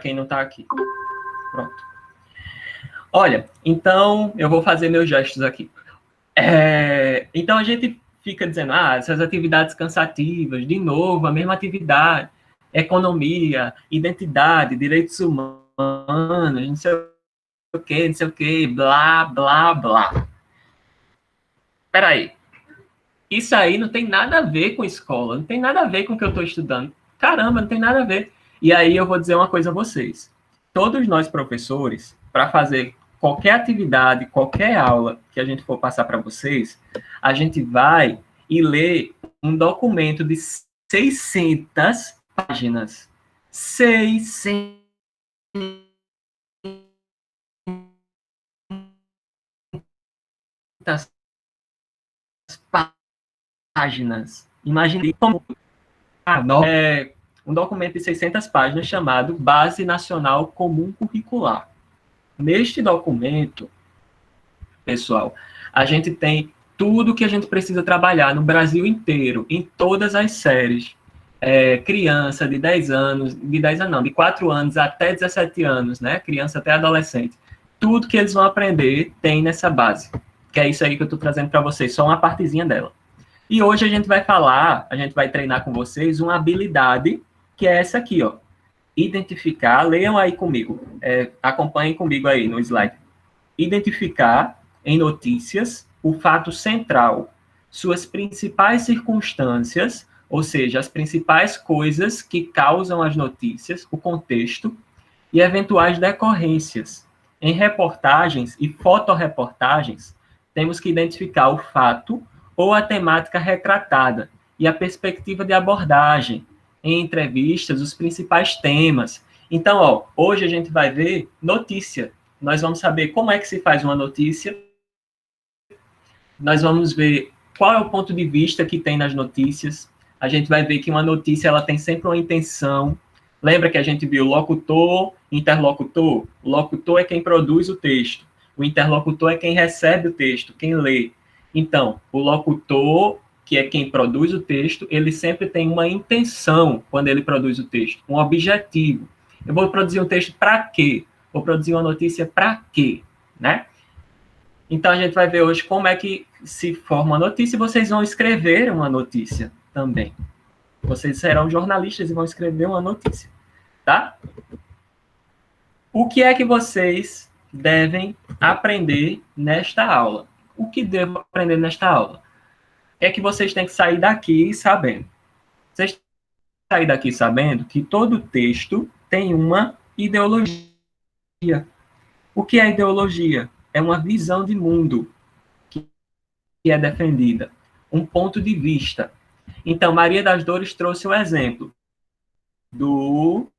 quem não está aqui. Pronto. Olha, então, eu vou fazer meus gestos aqui. Então, a gente fica dizendo, essas atividades cansativas, de novo, a mesma atividade, economia, identidade, direitos humanos, não sei o que, blá, blá, blá. Espera aí. Isso aí não tem nada a ver com escola, não tem nada a ver com o que eu estou estudando. Caramba, não tem nada a ver. E aí eu vou dizer uma coisa a vocês. Todos nós, professores, para fazer qualquer atividade, qualquer aula que a gente for passar para vocês, a gente vai e lê um documento de 600 páginas. 600 páginas. Imagine como um documento de 600 páginas chamado Base Nacional Comum Curricular. Neste documento, pessoal, a gente tem tudo que a gente precisa trabalhar no Brasil inteiro, em todas as séries. Criança de 10 anos, de 4 anos até 17 anos, né? Criança até adolescente. Tudo que eles vão aprender tem nessa base, que é isso aí que eu estou trazendo para vocês, só uma partezinha dela. E hoje a gente vai treinar com vocês uma habilidade, que é essa aqui, ó. Identificar, leiam aí comigo, acompanhem comigo aí no slide. Identificar em notícias o fato central, suas principais circunstâncias, ou seja, as principais coisas que causam as notícias, o contexto, e eventuais decorrências. Em reportagens e fotoreportagens, temos que identificar o fato ou a temática retratada e a perspectiva de abordagem. Em entrevistas, os principais temas. Então, ó, hoje a gente vai ver notícia. Nós vamos saber como é que se faz uma notícia. Nós vamos ver qual é o ponto de vista que tem nas notícias. A gente vai ver que uma notícia ela tem sempre uma intenção. Lembra que a gente viu locutor, interlocutor? O locutor é quem produz o texto. O interlocutor é quem recebe o texto, quem lê. Então, o locutor, que é quem produz o texto, ele sempre tem uma intenção quando ele produz o texto, um objetivo. Eu vou produzir um texto para quê? Vou produzir uma notícia para quê? Né? Então, a gente vai ver hoje como é que se forma uma notícia e vocês vão escrever uma notícia também. Vocês serão jornalistas e vão escrever uma notícia, tá? O que é que vocês devem aprender nesta aula? O que devo aprender nesta aula? É que vocês têm que sair daqui sabendo. Vocês têm que sair daqui sabendo que todo texto tem uma ideologia. O que é ideologia? É uma visão de mundo que é defendida, um ponto de vista. Então, Maria das Dores trouxe o exemplo do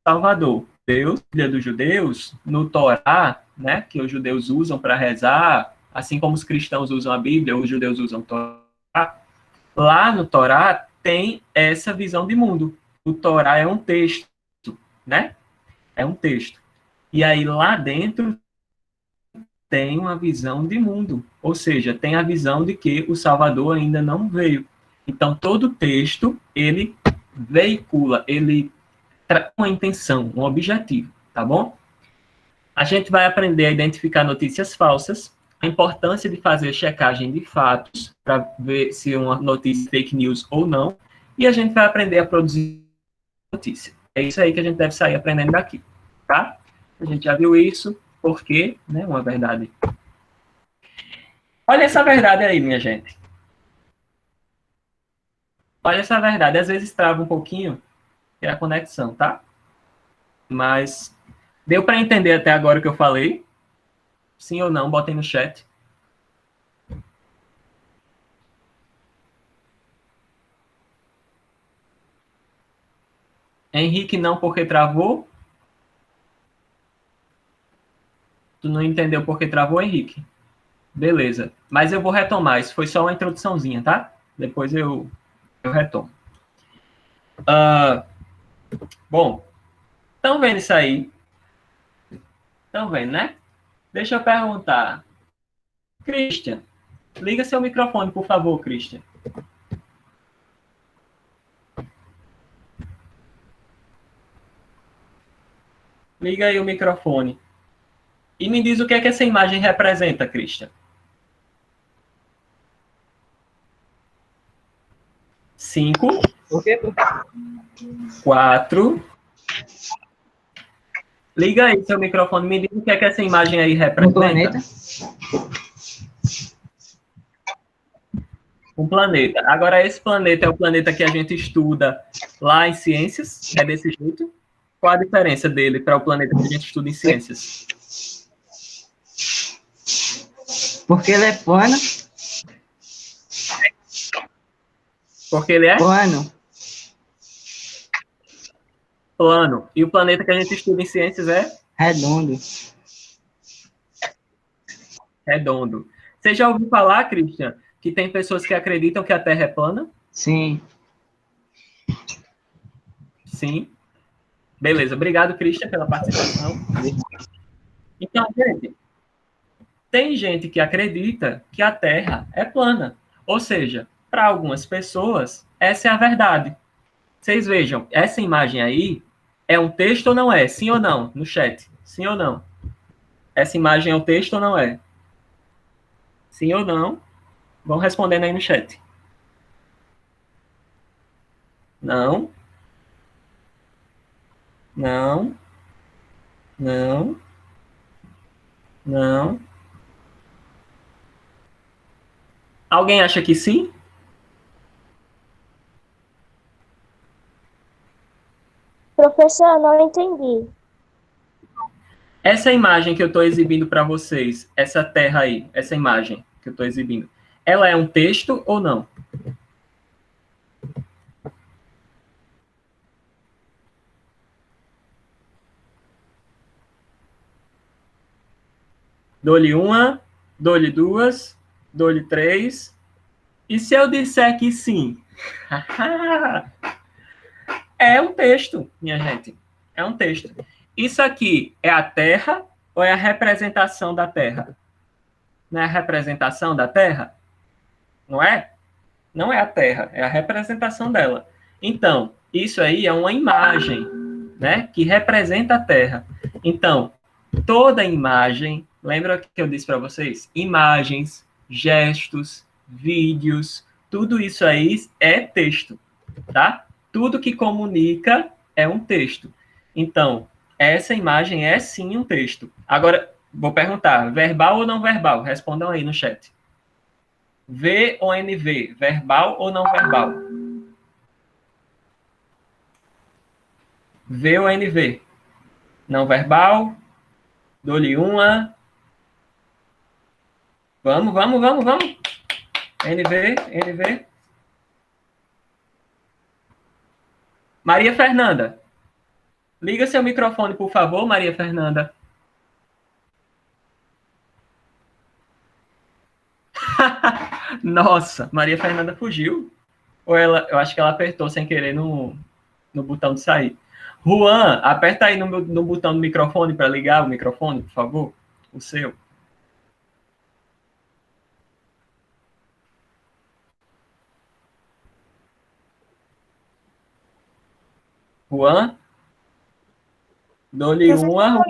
Salvador. Deus, filha dos judeus, no Torá, né, que os judeus usam para rezar, assim como os cristãos usam a Bíblia, os judeus usam o Torá. Lá no Torá tem essa visão de mundo. O Torá é um texto, né? É um texto. E aí lá dentro tem uma visão de mundo, ou seja, tem a visão de que o Salvador ainda não veio. Então todo texto ele veicula, ele uma intenção, um objetivo, tá bom? A gente vai aprender a identificar notícias falsas, a importância de fazer checagem de fatos para ver se uma notícia é fake news ou não, e a gente vai aprender a produzir notícia. É isso aí que a gente deve sair aprendendo daqui, tá? A gente já viu isso, porque, né, uma verdade. Olha essa verdade aí, minha gente. Olha essa verdade. Às vezes trava um pouquinho, é a conexão, tá? Mas deu para entender até agora o que eu falei? Sim ou não? Botem no chat. Henrique, não, porque travou? Tu não entendeu porque travou, Henrique? Beleza. Mas eu vou retomar. Isso foi só uma introduçãozinha, tá? Depois eu retomo. Bom, estão vendo isso aí? Estão vendo, né? Deixa eu perguntar. Christian, liga seu microfone, por favor, Christian. Liga aí o microfone. E me diz o que é que essa imagem representa, Christian. 5, Por quê? 4. Liga aí seu microfone. Me diz o que é que essa imagem aí Um representa. planeta. Um planeta. Agora, esse planeta é o planeta que a gente estuda lá em ciências? É desse jeito? Qual a diferença dele para o planeta que a gente estuda em ciências? Porque ele é plano. Porque ele é Plano. plano. E o planeta que a gente estuda em ciências é Redondo. redondo. Você já ouviu falar, Christian, que tem pessoas que acreditam que a Terra é plana? Sim. Sim. Beleza. Obrigado, Christian, pela participação. Então, gente, tem gente que acredita que a Terra é plana. Ou seja, para algumas pessoas, essa é a verdade. Vocês vejam, essa imagem aí é um texto ou não é? Sim ou não? No chat. Sim ou não? Essa imagem é um texto ou não é? Sim ou não? Vão respondendo aí no chat. Não, não, não, não. Alguém acha que sim? Professor, eu não entendi. Essa imagem que eu estou exibindo para vocês, essa terra aí, essa imagem que eu estou exibindo, ela é um texto ou não? Dou-lhe uma, dou-lhe duas, dou-lhe três. E se eu disser que sim? É um texto, minha gente. É um texto. Isso aqui é a Terra ou é a representação da Terra? Não é a representação da Terra? Não é? Não é a Terra, é a representação dela. Então, isso aí é uma imagem, né, que representa a Terra. Então, toda imagem, lembra que eu disse para vocês? Imagens, gestos, vídeos, tudo isso aí é texto, tá? Tudo que comunica é um texto. Então, essa imagem é sim um texto. Agora, vou perguntar, verbal ou não verbal? Respondam aí no chat. V ou NV? Verbal ou não verbal? V ou NV? Não verbal? Dou-lhe uma. Vamos, vamos, vamos, vamos. NV, NV. Maria Fernanda. Liga seu microfone, por favor, Maria Fernanda. Nossa, Maria Fernanda fugiu. Ou ela, eu acho que ela apertou sem querer no botão de sair. Juan, aperta aí no botão do microfone para ligar o microfone, por favor. O seu. Juan, dou-lhe Professor, uma.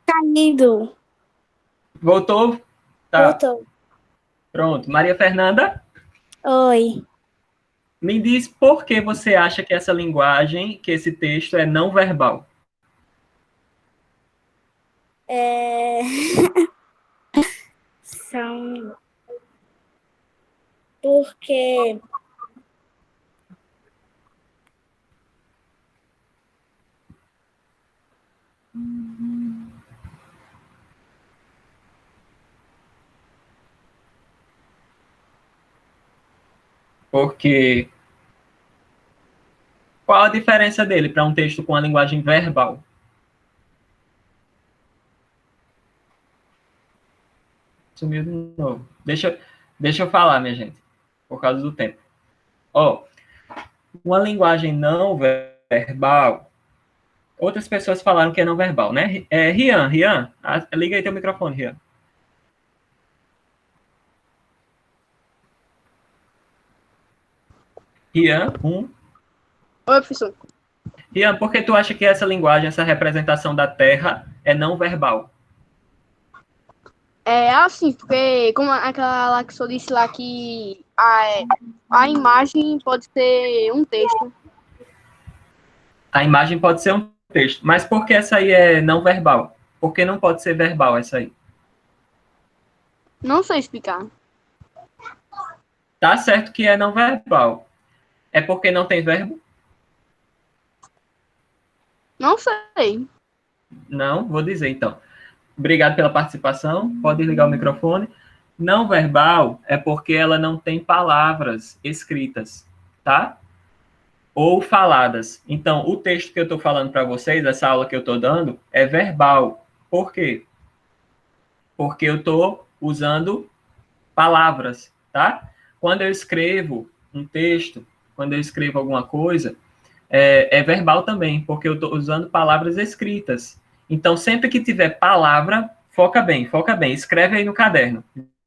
caído. Voltou? Tá. Voltou. Pronto. Maria Fernanda, Oi. me diz por que você acha que essa linguagem, que esse texto é não verbal? É... São... Porque... Porque qual a diferença dele para um texto com a linguagem verbal? Sumiu de novo. Deixa eu falar, minha gente, por causa do tempo. Ó, uma linguagem não verbal, outras pessoas falaram que é não verbal, né? Rian, liga aí teu microfone, Rian. Rian, Oi, professor. Rian, por que tu acha que essa linguagem, essa representação da Terra é não verbal? É assim, porque como aquela lá que o senhor disse lá que a imagem pode ser um texto. A imagem pode ser um texto, mas por que essa aí é não verbal? Por que não pode ser verbal essa aí? Não sei explicar. Tá certo que é não verbal. É porque não tem verbo? Não sei. Não, vou dizer então. Obrigado pela participação. Pode ligar o microfone. Não verbal é porque ela não tem palavras escritas, tá? Ou faladas. Então, o texto que eu estou falando para vocês, essa aula que eu estou dando, é verbal. Por quê? Porque eu estou usando palavras, tá? Quando eu escrevo um texto, quando eu escrevo alguma coisa, é verbal também, porque eu estou usando palavras escritas. Então, sempre que tiver palavra, foca bem. Escreve aí no caderno,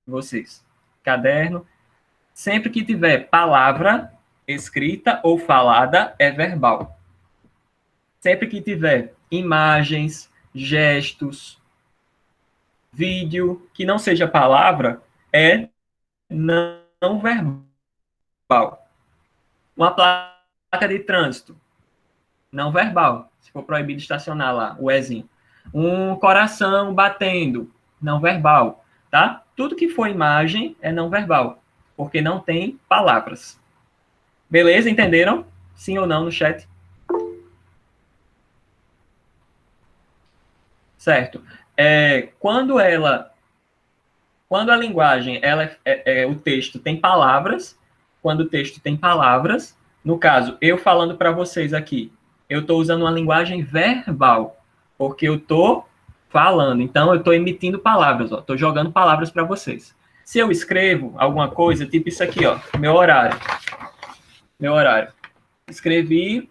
vocês. Caderno. Sempre que tiver palavra escrita ou falada, é verbal. Sempre que tiver imagens, gestos, vídeo, que não seja palavra, é não verbal. Uma placa de trânsito, não verbal. Se for proibido estacionar lá, o Ezinho. Um coração batendo, não verbal, tá? Tudo que for imagem é não verbal, porque não tem palavras. Beleza? Entenderam? Sim ou não no chat? Certo. Quando a linguagem, o texto tem palavras, quando o texto tem palavras, no caso, eu falando para vocês aqui, eu estou usando uma linguagem verbal, porque eu estou falando, então eu estou emitindo palavras, estou jogando palavras para vocês. Se eu escrevo alguma coisa, tipo isso aqui, ó, meu horário. Escrevi,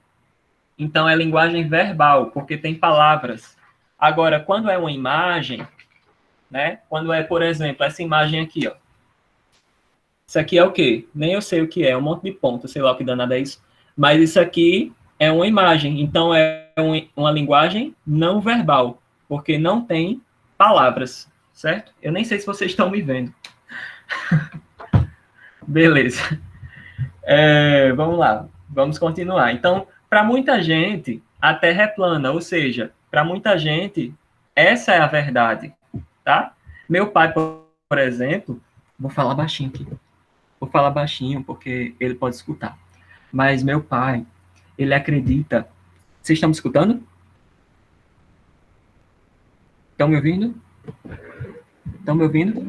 então é linguagem verbal, porque tem palavras. Agora, quando é uma imagem, né? Quando é, por exemplo, essa imagem aqui, ó. Isso aqui é o quê? Nem eu sei o que é um monte de ponto, sei lá o que danado é isso. Mas isso aqui é uma imagem, então é uma linguagem não verbal, porque não tem palavras, certo? Eu nem sei se vocês estão me vendo. Beleza. Vamos lá, vamos continuar. Então, para muita gente, a Terra é plana, ou seja, para muita gente, essa é a verdade, tá? Meu pai, por exemplo, vou falar baixinho aqui. Vou falar baixinho porque ele pode escutar. Mas meu pai, ele acredita. Vocês estão me escutando? Estão me ouvindo? Estão me ouvindo?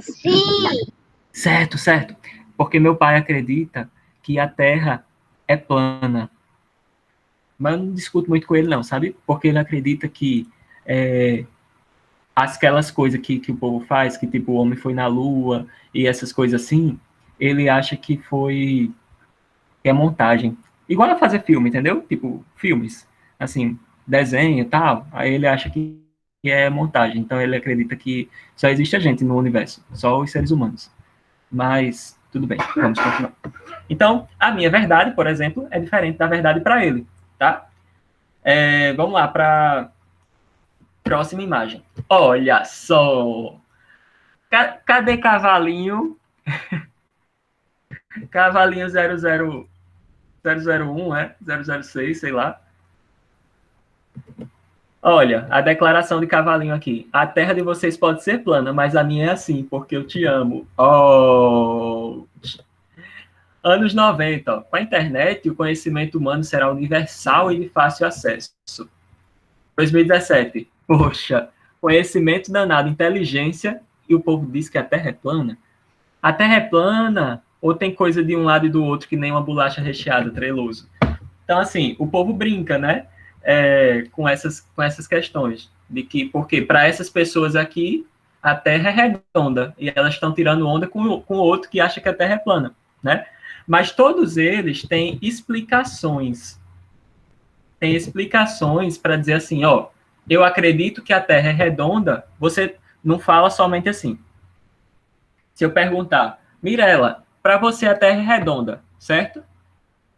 Sim! Certo, certo. Porque meu pai acredita que a Terra é plana. Mas eu não discuto muito com ele, não, sabe? Porque ele acredita que aquelas coisas que o povo faz, que tipo, o homem foi na Lua e essas coisas assim, ele acha que é montagem. Igual a fazer filme, entendeu? Tipo, filmes. Assim, desenho e tal. Aí ele acha que é montagem. Então ele acredita que só existe a gente no universo. Só os seres humanos. Mas, tudo bem, vamos continuar. Então, a minha verdade, por exemplo, é diferente da verdade para ele, tá? Vamos lá para próxima imagem. Olha só! Cadê cavalinho? Cavalinho 001, 006, sei lá. Olha, a declaração de cavalinho aqui. A terra de vocês pode ser plana, mas a minha é assim, porque eu te amo. Oh! Anos 90, ó. Com a internet, o conhecimento humano será universal e de fácil acesso. 2017, poxa, conhecimento danado, inteligência, e o povo diz que a Terra é plana. A Terra é plana, ou tem coisa de um lado e do outro que nem uma bolacha recheada, treloso. Então, assim, o povo brinca, né, com essas questões, de que, porque para essas pessoas aqui, a Terra é redonda, e elas estão tirando onda com o outro que acha que a Terra é plana, né? Mas todos eles têm explicações. Tem explicações para dizer assim, ó, eu acredito que a Terra é redonda, você não fala somente assim. Se eu perguntar, Mirela, para você a Terra é redonda, certo?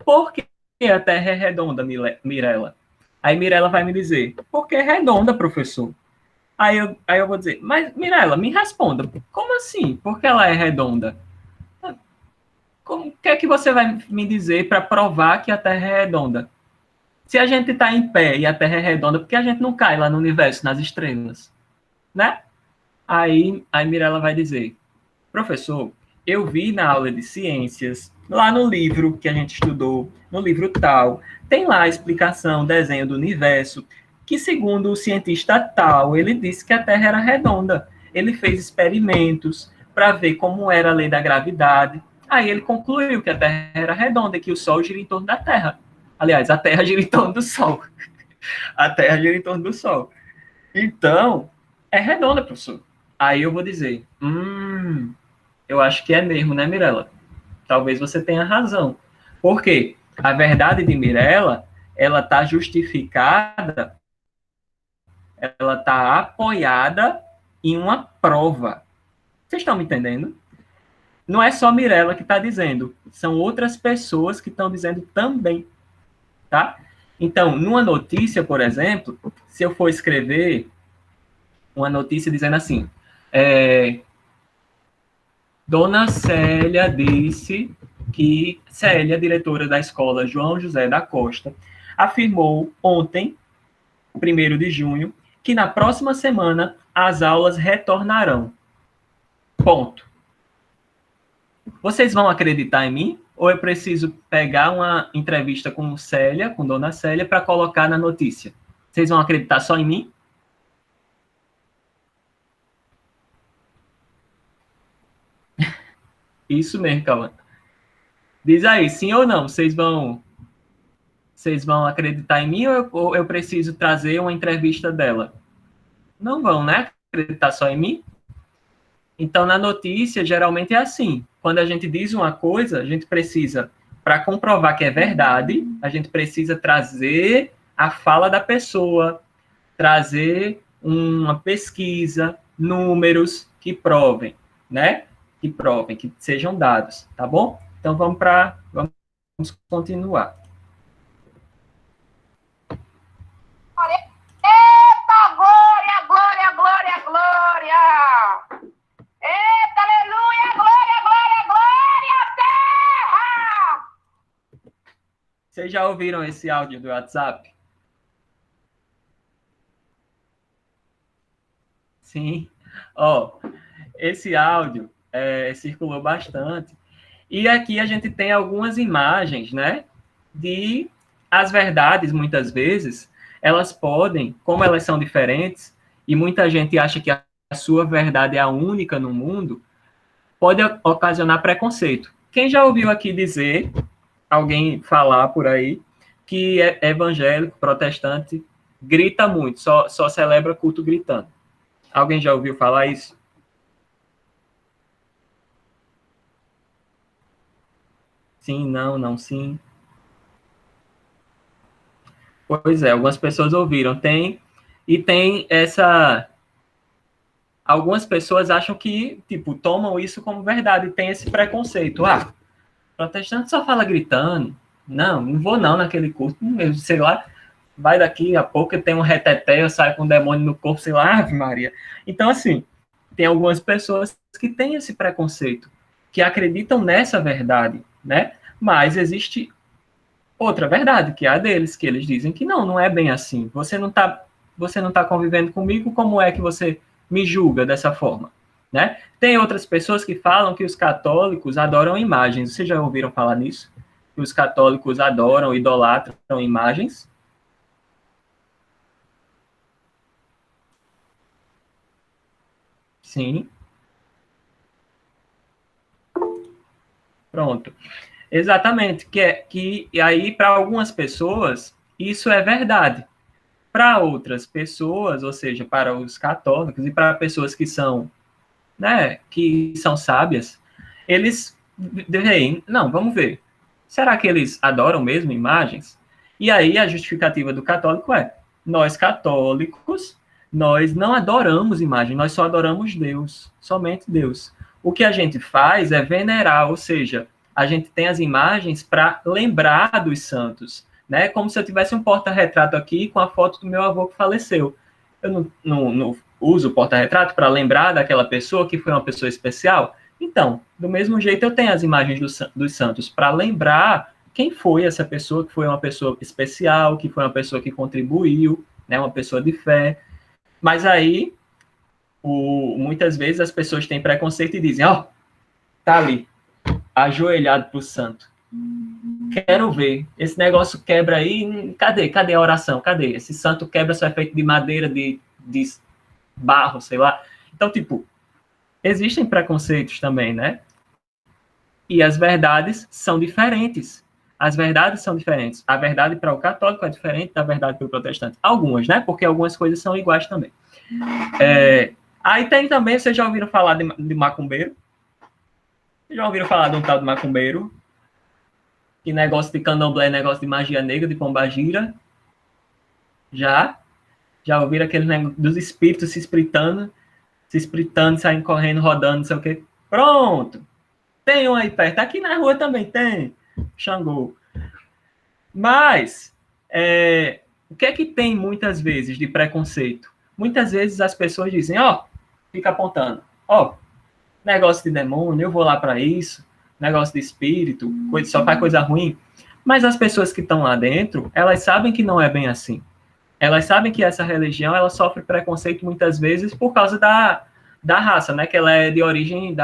Por que a Terra é redonda, Mirella? Aí Mirella vai me dizer, porque é redonda, professor. Aí eu vou dizer, mas Mirella, me responda, como assim? Por que ela é redonda? O que é que você vai me dizer para provar que a Terra é redonda? Se a gente está em pé e a Terra é redonda, por que a gente não cai lá no universo, nas estrelas? Né? Aí Mirella vai dizer, professor, eu vi na aula de ciências, lá no livro que a gente estudou, no livro tal, tem lá a explicação, desenho do universo, que segundo o cientista tal, ele disse que a Terra era redonda. Ele fez experimentos para ver como era a lei da gravidade. Aí ele concluiu que a Terra era redonda e que o Sol gira em torno da Terra. Aliás, a Terra gira em torno do Sol. A Terra gira em torno do Sol. Então, é redonda, professor. Aí eu vou dizer, eu acho que é mesmo, né, Mirella? Talvez você tenha razão. Por quê? A verdade de Mirella, ela está justificada, ela está apoiada em uma prova. Vocês estão me entendendo? Não é só Mirella que está dizendo, são outras pessoas que estão dizendo também, tá? Então, numa notícia, por exemplo, se eu for escrever uma notícia dizendo assim, Dona Célia disse que Célia, diretora da escola João José da Costa, afirmou ontem, 1º de junho, que na próxima semana as aulas retornarão. Ponto. Vocês vão acreditar em mim? Ou eu preciso pegar uma entrevista com Célia, com Dona Célia, para colocar na notícia? Vocês vão acreditar só em mim? Isso mesmo, Cauã. Diz aí, sim ou não? Vocês vão acreditar em mim ou eu preciso trazer uma entrevista dela? Não vão, né? Acreditar só em mim? Então, na notícia, geralmente é assim. Quando a gente diz uma coisa, a gente precisa, para comprovar que é verdade, a gente precisa trazer a fala da pessoa, trazer uma pesquisa, números que provem, né? Que provem, que sejam dados, tá bom? Então, vamos continuar. Eita, glória, glória, glória, glória! Eita, aleluia, glória, glória, glória, terra! Vocês já ouviram esse áudio do WhatsApp? Sim. Ó, esse áudio circulou bastante. E aqui a gente tem algumas imagens, né? De as verdades, muitas vezes, elas podem, como elas são diferentes, e muita gente acha que a sua verdade é a única no mundo, pode ocasionar preconceito. Quem já ouviu aqui dizer, alguém falar por aí, que é evangélico, protestante, grita muito, só celebra culto gritando? Alguém já ouviu falar isso? Sim, não, não, sim. Pois é, algumas pessoas ouviram. Tem essa... Algumas pessoas acham que, tipo, tomam isso como verdade, tem esse preconceito. Ah, protestante só fala gritando. Não vou não naquele culto. Eu, sei lá, vai daqui a pouco eu tenho um reteté, eu saio com um demônio no corpo, sei lá, Ave Maria. Então, assim, tem algumas pessoas que têm esse preconceito, que acreditam nessa verdade, né? Mas existe outra verdade, que é a deles, que eles dizem que não é bem assim. Você não tá convivendo comigo, como é que você me julga dessa forma, né? Tem outras pessoas que falam que os católicos adoram imagens. Vocês já ouviram falar nisso? Que os católicos adoram, idolatram imagens? Sim. Pronto. Exatamente. E aí, para algumas pessoas, isso é verdade. Para outras pessoas, ou seja, para os católicos e para pessoas que são, né, que são sábias, eles veem, não, vamos ver. Será que eles adoram mesmo imagens? E aí a justificativa do católico é: nós católicos, nós não adoramos imagem, nós só adoramos Deus, somente Deus. O que a gente faz é venerar, ou seja, a gente tem as imagens para lembrar dos santos, né? Como se eu tivesse um porta-retrato aqui com a foto do meu avô que faleceu. Eu não uso o porta-retrato para lembrar daquela pessoa que foi uma pessoa especial? Então, do mesmo jeito, eu tenho as imagens dos santos para lembrar quem foi essa pessoa, que foi uma pessoa especial, que foi uma pessoa que contribuiu, né? Uma pessoa de fé. Mas aí, muitas vezes as pessoas têm preconceito e dizem, ó, tá ali, ajoelhado pro santo. Quero ver. Esse negócio quebra aí. Cadê a oração? Cadê? Esse santo quebra só é feito de madeira, de barro, sei lá. Então, tipo, existem preconceitos também, né? E as verdades são diferentes. As verdades são diferentes. A verdade para o católico é diferente da verdade para o protestante. Algumas, né? Porque algumas coisas são iguais também. Aí tem também, vocês já ouviram falar de macumbeiro? Já ouviram falar de um tal de macumbeiro? Que negócio de candomblé, negócio de magia negra, de pombagira? Já ouviram aquele negócio dos espíritos se espritando, saindo correndo, rodando, não sei o quê? Pronto! Tem um aí perto. Aqui na rua também tem. Xangô. Mas, o que é que tem muitas vezes de preconceito? Muitas vezes as pessoas dizem, ó, fica apontando, ó, negócio de demônio, eu vou lá para isso, negócio de espírito, só faz coisa ruim. Mas as pessoas que estão lá dentro, elas sabem que não é bem assim. Elas sabem que essa religião, ela sofre preconceito muitas vezes por causa da raça, né? Que ela é de origem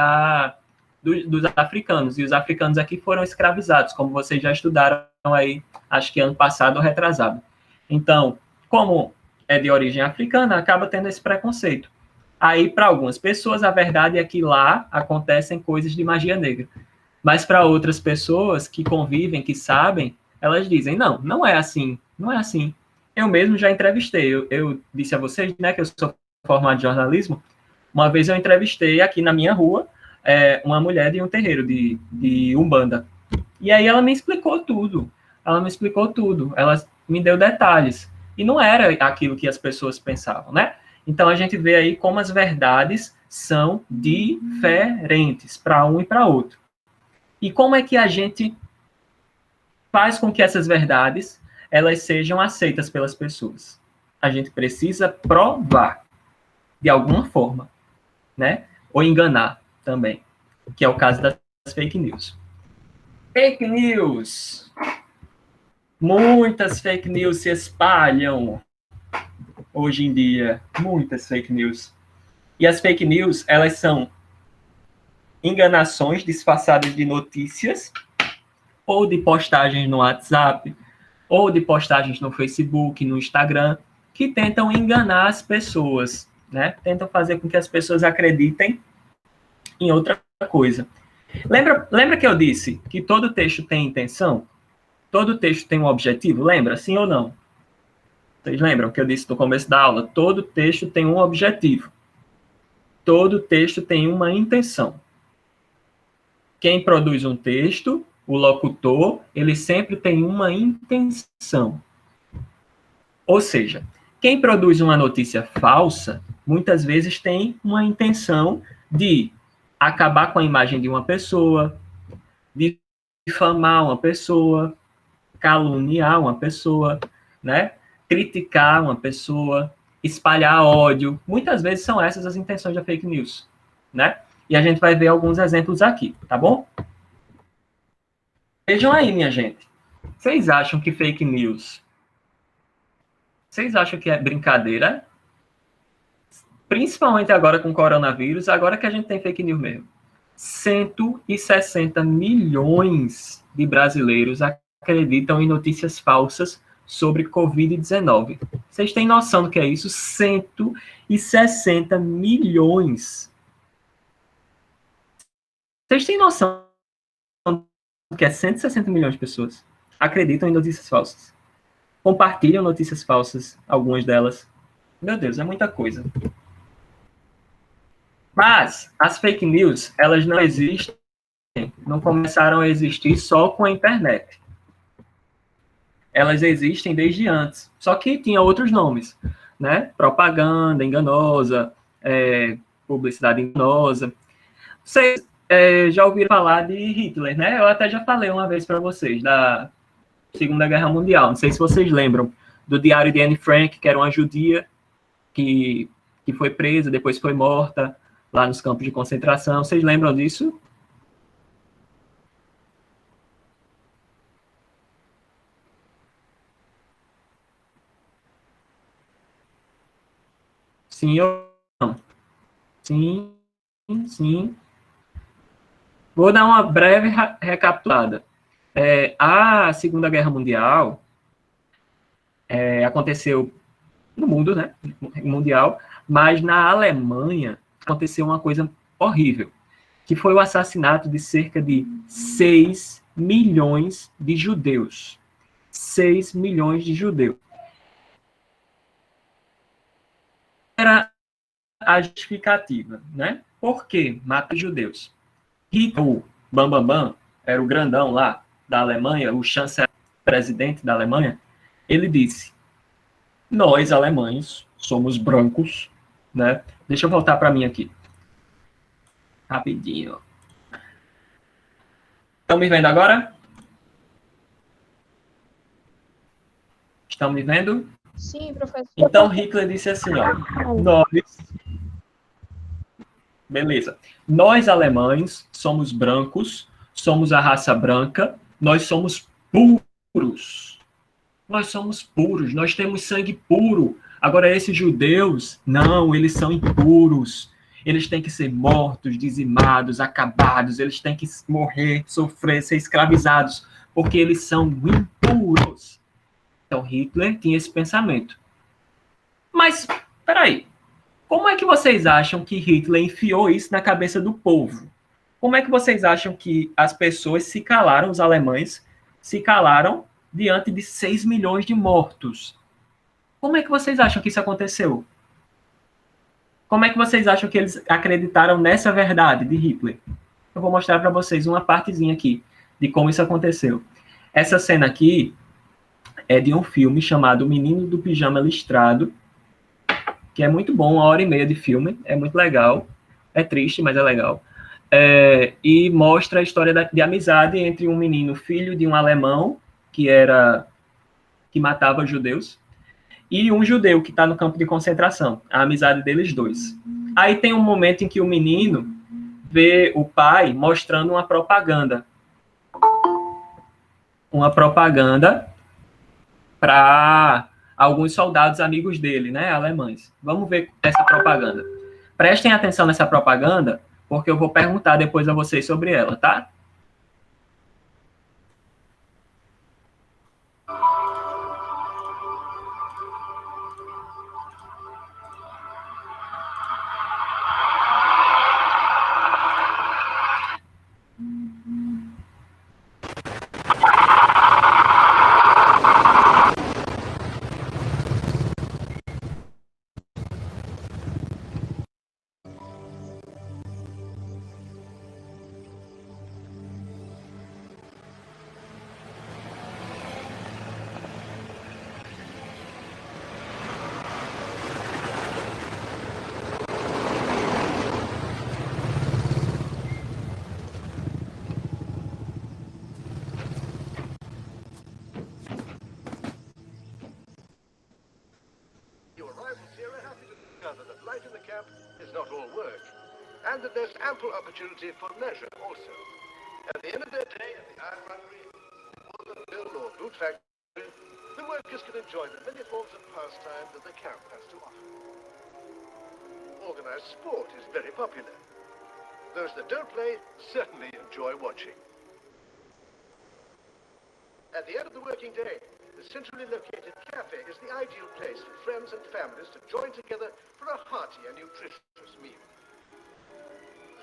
dos africanos. E os africanos aqui foram escravizados, como vocês já estudaram aí, acho que ano passado ou retrasado. Então, como é de origem africana, acaba tendo esse preconceito. Aí, para algumas pessoas, a verdade é que lá acontecem coisas de magia negra. Mas para outras pessoas que convivem, que sabem, elas dizem, não é assim, não é assim. Eu mesmo já entrevistei, eu disse a vocês, né, que eu sou formado em jornalismo. Uma vez eu entrevistei aqui na minha rua uma mulher de um terreiro de Umbanda. E aí ela me explicou tudo. Ela me deu detalhes. E não era aquilo que as pessoas pensavam, né? Então a gente vê aí como as verdades são diferentes para um e para outro. E como é que a gente faz com que essas verdades elas sejam aceitas pelas pessoas? A gente precisa provar de alguma forma, né? Ou enganar também, que é o caso das fake news. Fake news. Muitas fake news se espalham hoje em dia. Muitas fake news. E as fake news, elas são enganações disfarçadas de notícias, ou de postagens no WhatsApp, ou de postagens no Facebook, no Instagram, que tentam enganar as pessoas, né? Tentam fazer com que as pessoas acreditem em outra coisa. Lembra que eu disse que todo texto tem intenção? Todo texto tem um objetivo? Lembra? Sim ou não? Vocês lembram que eu disse no começo da aula? Todo texto tem um objetivo. Todo texto tem uma intenção. Quem produz um texto, o locutor, ele sempre tem uma intenção. Ou seja, quem produz uma notícia falsa, muitas vezes tem uma intenção de acabar com a imagem de uma pessoa, de difamar uma pessoa, caluniar uma pessoa, né? Criticar uma pessoa, espalhar ódio. Muitas vezes são essas as intenções da fake news, né? E a gente vai ver alguns exemplos aqui, tá bom? Vejam aí, minha gente. Vocês acham que fake news... Vocês acham que é brincadeira? Principalmente agora com o coronavírus, agora que a gente tem fake news mesmo. 160 milhões de brasileiros acreditam em notícias falsas sobre Covid-19. Vocês têm noção do que é isso? 160 milhões. Vocês têm noção do que é 160 milhões de pessoas acreditam em notícias falsas? Compartilham notícias falsas, algumas delas. Meu Deus, é muita coisa. Mas as fake news, elas não existem, não começaram a existir só com a internet. Elas existem desde antes, só que tinha outros nomes, né? Propaganda enganosa, publicidade enganosa. Vocês já ouviram falar de Hitler, né? Eu até já falei uma vez para vocês da Segunda Guerra Mundial. Não sei se vocês lembram do diário de Anne Frank, que era uma judia que foi presa, depois foi morta lá nos campos de concentração. Vocês lembram disso? Sim ou não? Sim, sim. Vou dar uma breve recapitulada. A Segunda Guerra Mundial aconteceu no mundo, né, mundial, mas na Alemanha aconteceu uma coisa horrível, que foi o assassinato de cerca de 6 milhões de judeus. 6 milhões de judeus. Era a justificativa, né? Por que mata os judeus? Hitler, o Bambambam, Bam, Bam, era o grandão lá da Alemanha, o chanceler, presidente da Alemanha, ele disse: nós, alemães, somos brancos, né? Deixa eu voltar para mim aqui. Rapidinho. Estão me vendo agora? Estão me vendo? Sim, professor. Então, Hitler disse assim, ó, nós... Beleza. Nós, alemães, somos brancos, somos a raça branca, nós somos puros. Nós somos puros, nós temos sangue puro. Agora, esses judeus, não, eles são impuros. Eles têm que ser mortos, dizimados, acabados, eles têm que morrer, sofrer, ser escravizados, porque eles são impuros. Então, Hitler tinha esse pensamento. Mas, peraí, como é que vocês acham que Hitler enfiou isso na cabeça do povo? Como é que vocês acham que as pessoas se calaram, os alemães, se calaram diante de 6 milhões de mortos? Como é que vocês acham que isso aconteceu? Como é que vocês acham que eles acreditaram nessa verdade de Hitler? Eu vou mostrar para vocês uma partezinha aqui de como isso aconteceu. Essa cena aqui é de um filme chamado O Menino do Pijama Listrado, que é muito bom, 1h30 de filme, é muito legal, é triste, mas é legal. E mostra a história de amizade entre um menino, filho de um alemão, que matava judeus, e um judeu que está no campo de concentração, a amizade deles dois. Aí tem um momento em que o menino vê o pai mostrando uma propaganda para alguns soldados amigos dele, né, alemães. Vamos ver essa propaganda. Prestem atenção nessa propaganda, porque eu vou perguntar depois a vocês sobre ela, tá? And that there's ample opportunity for leisure also. At the end of their day at the ironmongery, or the mill or boot factory, the workers can enjoy the many forms of pastime that the camp has to offer. Organized sport is very popular. Those that don't play certainly enjoy watching. At the end of the working day, the centrally located cafe is the ideal place for friends and families to join together for a hearty and nutritious meal.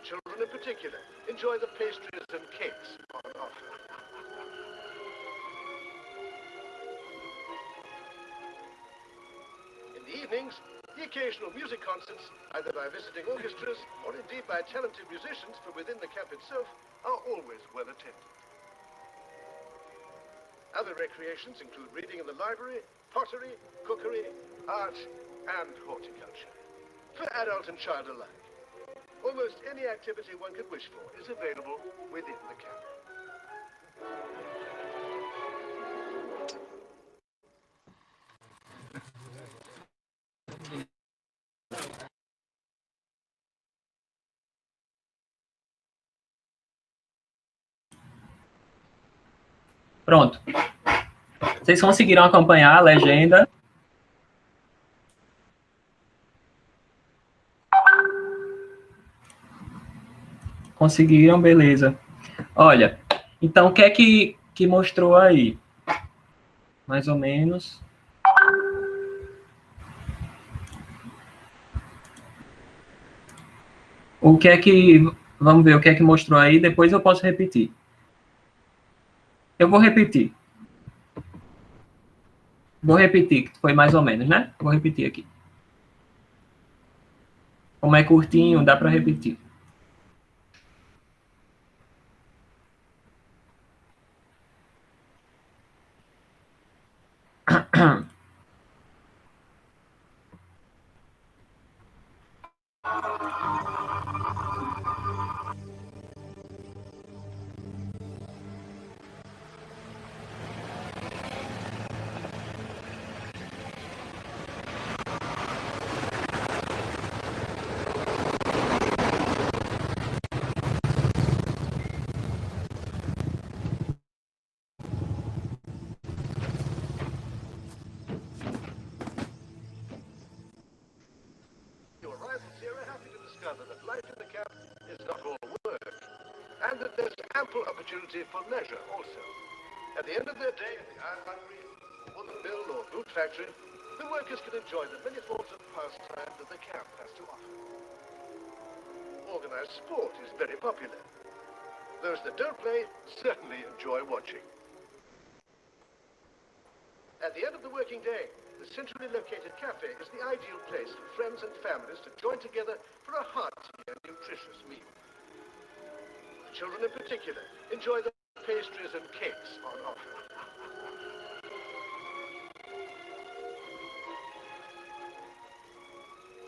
Children in particular enjoy the pastries and cakes on offer. In the evenings, the occasional music concerts, either by visiting orchestras or indeed by talented musicians from within the camp itself, are always well attended. Other recreations include reading in the library, pottery, cookery, art, and horticulture, for adult and child alike. Almost any activity one could wish for is available within the camp. Pronto. Vocês conseguiram acompanhar a legenda? Conseguiram, beleza. Olha, então o que é que mostrou aí? Mais ou menos. O que é que... Vamos ver o que é que mostrou aí, depois eu posso repetir. Eu vou repetir. Vou repetir, que foi mais ou menos, né? Vou repetir aqui. Como é curtinho, dá para repetir. Your arrivals here are happy to discover that life in the camp is not all work, and that there's ample opportunity for leisure also. At the end of their day in the iron foundry, wooden mill, or boot factory, the workers can enjoy the many forms of pastime that the camp has to offer. Organized sport is very popular. Those that don't play certainly enjoy watching. At the end of the working day, the centrally located cafe is the ideal place for friends and families to join together for a hearty and nutritious meal. The children in particular enjoy the pastries and cakes on offer.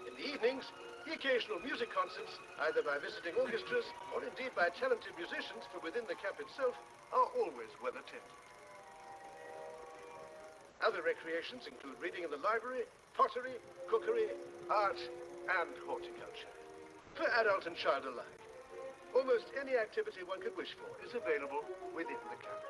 In the evenings, the occasional music concerts, either by visiting orchestras or indeed by talented musicians from within the camp itself, are always well attended. Other recreations include reading in the library, pottery, cookery, art, and horticulture. For adult and child alike, almost any activity one could wish for is available within the camp.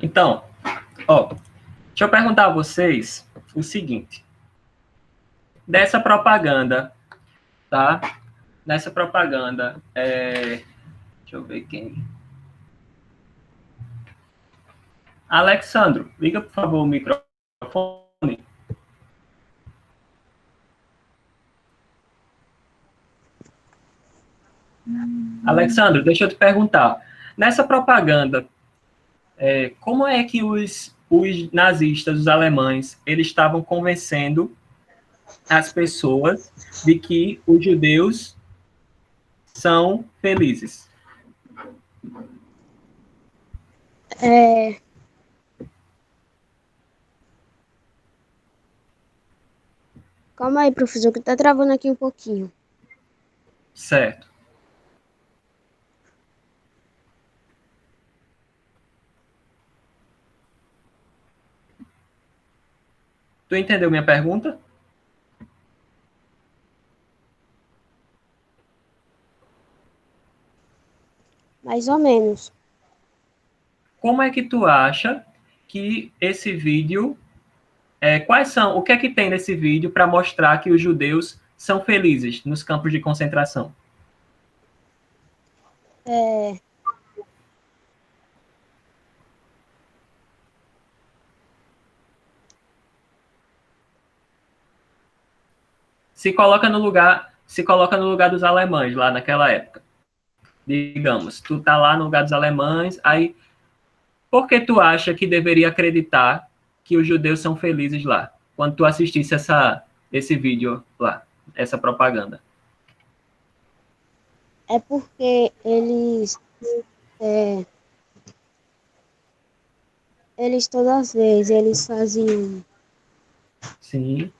Então, ó, deixa eu perguntar a vocês o seguinte. Dessa propaganda, tá? Nessa propaganda, deixa eu ver quem... Alexandro, liga, por favor, o microfone. Alexandro, deixa eu te perguntar. Nessa propaganda, como é que os nazistas, os alemães, eles estavam convencendo as pessoas de que os judeus são felizes? Calma aí, professor, que tá travando aqui um pouquinho. Certo. Tu entendeu minha pergunta? Mais ou menos. Como é que tu acha que esse vídeo... o que é que tem nesse vídeo para mostrar que os judeus são felizes nos campos de concentração? Se coloca no lugar dos alemães lá naquela época. Digamos, tu tá lá no lugar dos alemães, aí por que tu acha que deveria acreditar que os judeus são felizes lá? Quando tu assistisse esse vídeo lá, essa propaganda. É porque eles Eles todas as vezes, eles faziam Sim.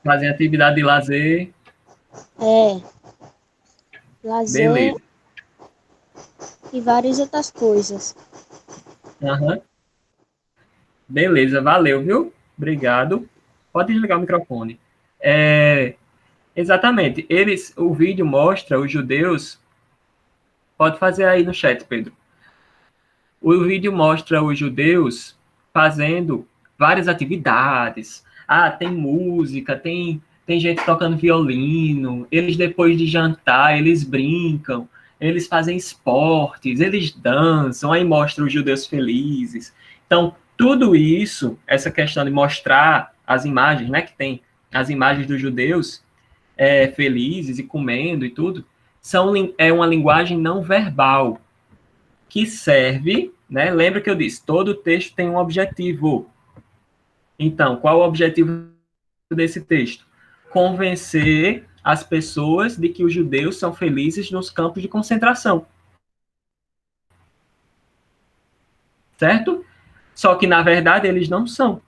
Fazem atividade de lazer. lazer Beleza. e várias outras coisas. Aham. Beleza, valeu, viu? Obrigado. Pode desligar o microfone. Exatamente. O vídeo mostra os judeus. Pode fazer aí no chat, Pedro. O vídeo mostra os judeus fazendo várias atividades. Ah, tem música, tem gente tocando violino. Eles, depois de jantar, eles brincam. Eles fazem esportes, eles dançam. Aí mostra os judeus felizes. Então, tudo isso, essa questão de mostrar as imagens, né, que tem as imagens dos judeus felizes e comendo e tudo, é uma linguagem não verbal que serve, né? Lembra que eu disse, todo texto tem um objetivo. Então, qual o objetivo desse texto? Convencer as pessoas de que os judeus são felizes nos campos de concentração. Certo? Só que, na verdade, eles não são.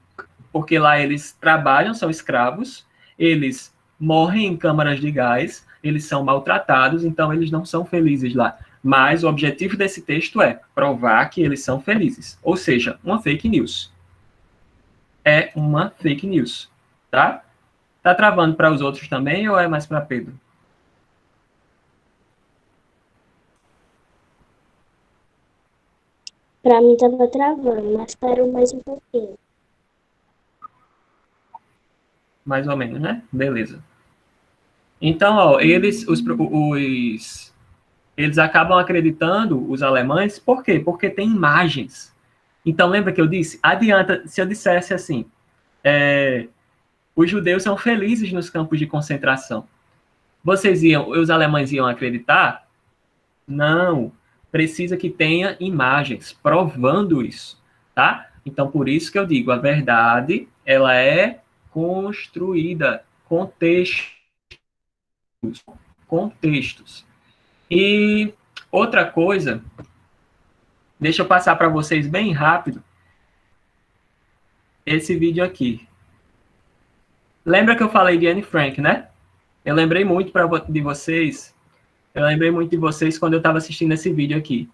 Porque lá eles trabalham, são escravos, eles morrem em câmaras de gás, eles são maltratados, então eles não são felizes lá. Mas o objetivo desse texto é provar que eles são felizes. Ou seja, uma fake news. É uma fake news, tá? Tá travando para os outros também ou é mais para Pedro? Para mim tava travando, mas parou mais um pouquinho. Mais ou menos, né? Beleza. Então, ó, eles acabam acreditando, os alemães, por quê? Porque tem imagens. Então, lembra que eu disse? Adianta, se eu dissesse assim, os judeus são felizes nos campos de concentração. Os alemães iam acreditar? Não. Precisa que tenha imagens provando isso, tá? Então, por isso que eu digo, a verdade, ela é construída, contextos. E outra coisa, deixa eu passar para vocês bem rápido esse vídeo aqui. Lembra que eu falei de Anne Frank, né? Eu lembrei muito de vocês quando eu estava assistindo esse vídeo aqui.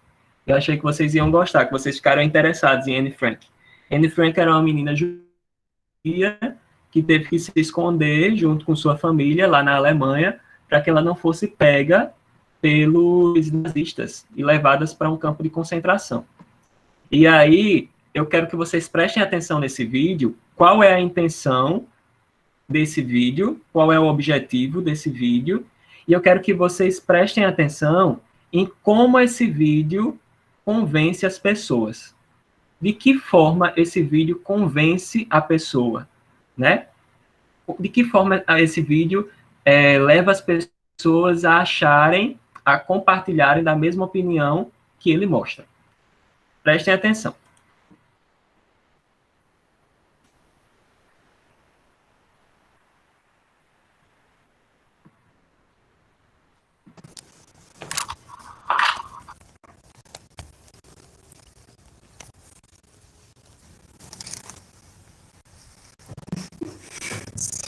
Eu achei que vocês iam gostar, que vocês ficaram interessados em Anne Frank. Anne Frank era uma menina judia que teve que se esconder junto com sua família lá na Alemanha para que ela não fosse pega pelos nazistas e levadas para um campo de concentração. E aí, eu quero que vocês prestem atenção nesse vídeo, qual é a intenção desse vídeo, qual é o objetivo desse vídeo, e eu quero que vocês prestem atenção em como esse vídeo convence as pessoas. De que forma esse vídeo convence a pessoa, né? De que forma esse vídeo leva as pessoas a acharem, a compartilharem da mesma opinião que ele mostra. Prestem atenção.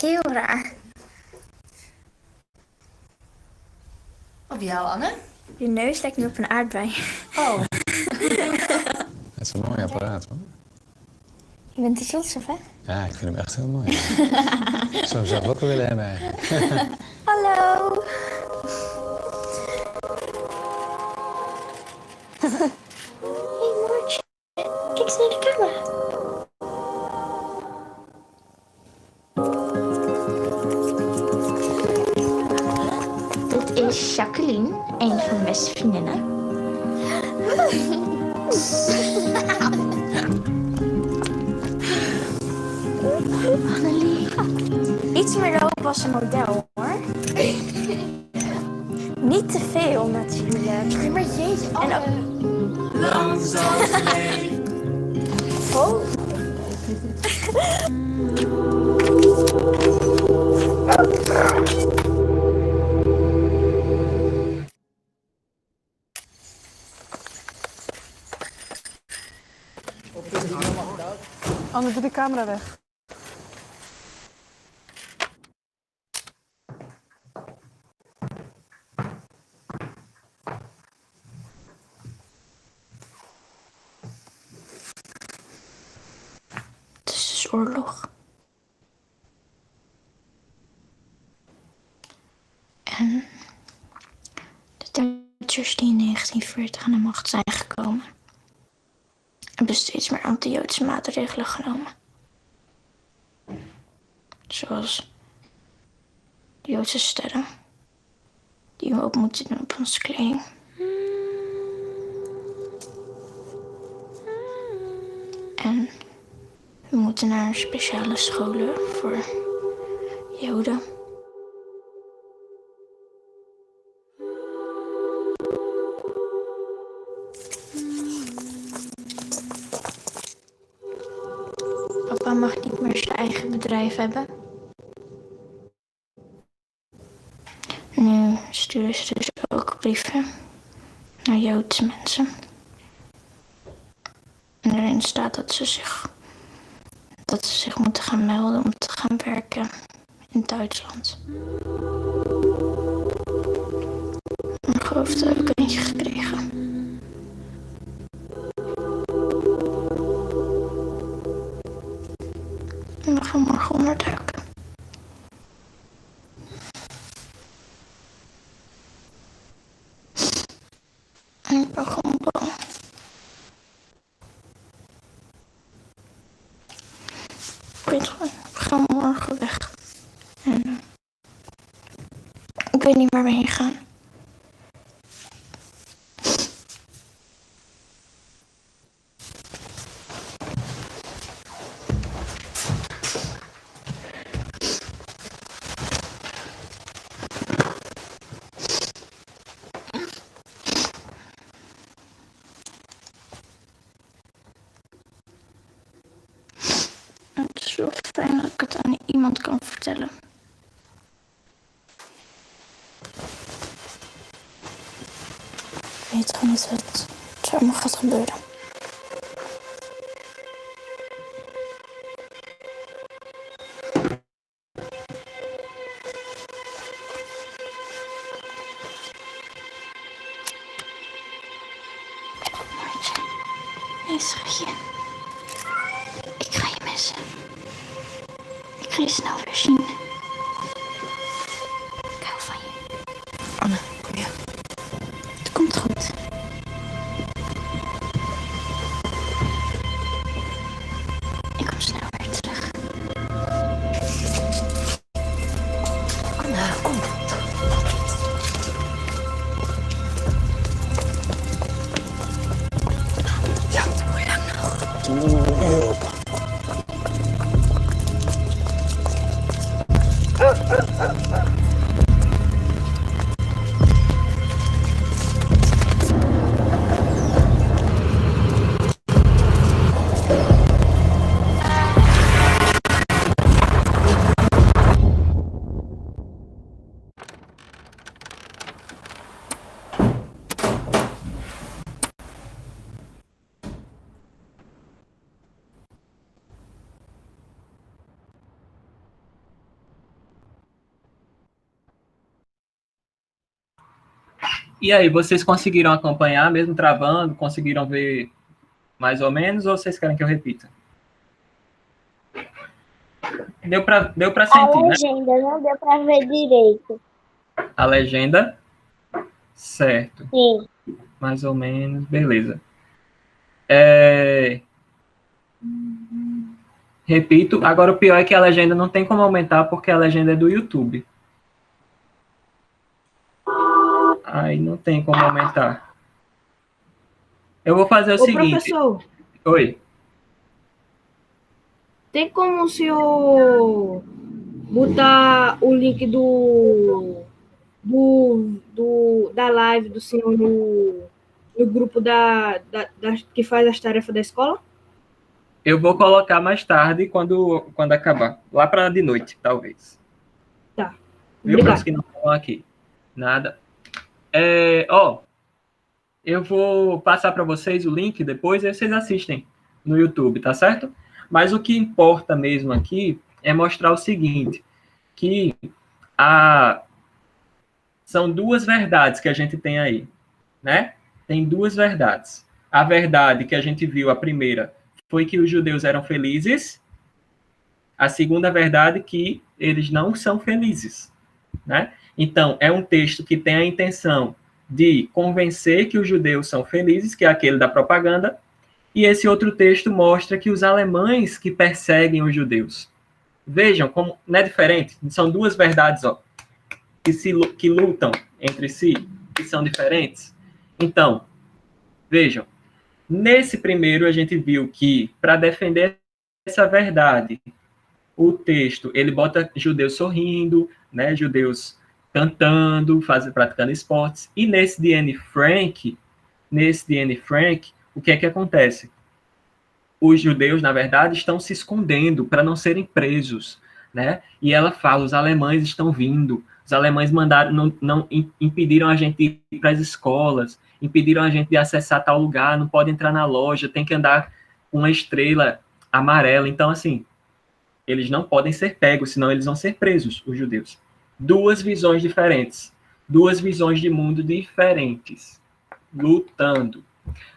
Heel raar. Op jou, Anne? Je neus lijkt nu op een aardbei. Oh. Het is een mooi apparaat, hoor. Je bent er trots op, hè? Ja, ik vind hem echt heel mooi. Ik zou hem zelf ook wel willen hebben, eigenlijk. Hallo. Hey, Moortje. Kijk eens naar de camera. Dit is Jacqueline, een van mijn beste vriendinnen. Annelie. Iets meer lopen als een model, hoor. Niet te veel, natuurlijk. Nee, maar jeetje, en ook... Langzaam Oh. Anders doe die camera weg. Het is dus oorlog. En de Duitsers die in 1940 aan de macht zijn gekomen, hebben steeds meer anti-Joodse maatregelen genomen. Zoals de Joodse sterren, die we op moeten doen op onze kleding. En we moeten naar speciale scholen voor Joden. Papa mag niet meer zijn eigen bedrijf hebben. Nu sturen ze dus ook brieven naar Joodse mensen. En erin staat dat ze zich moeten gaan melden om te gaan werken in Duitsland. Ik geloof dat heb ik eentje gekregen. En we gaan morgen onderduiken. En ik ben gewoon bang. Ik weet gewoon, we gaan morgen weg. En ik weet niet waar we heen gaan. Het is wel fijn dat ik het aan iemand kan vertellen. Ik weet gewoon niet wat er allemaal gaat gebeuren. Nee, schatje. Ik ga je missen. Ik ga je snel weer zien. Ik hou van je. Anne, kom je. Het komt goed. Ik kom snel weer terug. Anne, kom. Ja, hoe lang nog? E aí, vocês conseguiram acompanhar, mesmo travando? Conseguiram ver mais ou menos? Ou vocês querem que eu repita? Deu para sentir, A né? legenda não deu para ver direito. A legenda? Certo. Sim. Mais ou menos, beleza. Repito, agora o pior é que a legenda não tem como aumentar porque a legenda é do YouTube. Aí não tem como aumentar. Eu vou fazer o seguinte. Professor, Oi. tem como o senhor botar o link da live do senhor no grupo que faz as tarefas da escola? Eu vou colocar mais tarde, quando acabar. Lá para de noite, talvez. Tá. Viu? Para os que não estão aqui. Nada. Eu vou passar para vocês o link depois e vocês assistem. no YouTube, tá certo? Mas o que importa mesmo aqui é mostrar o seguinte, que são duas verdades que a gente tem aí, né? Tem duas verdades. A verdade que a gente viu, a primeira, foi que os judeus eram felizes. A segunda verdade que eles não são felizes, né? Então, é um texto que tem a intenção de convencer que os judeus são felizes, que é aquele da propaganda, e esse outro texto mostra que os alemães que perseguem os judeus. Vejam como não é diferente, são duas verdades, ó, que lutam entre si, que são diferentes. Então, vejam, nesse primeiro a gente viu que, para defender essa verdade, o texto, ele bota judeus sorrindo, né, judeus cantando, praticando esportes, e nesse de Anne Frank, o que é que acontece? Os judeus, na verdade, estão se escondendo para não serem presos, né? E ela fala, os alemães estão vindo, os alemães impediram a gente ir para as escolas, impediram a gente de acessar tal lugar, não pode entrar na loja, tem que andar com uma estrela amarela. Então, assim, eles não podem ser pegos, senão eles vão ser presos, os judeus. Duas visões diferentes, duas visões de mundo diferentes, lutando,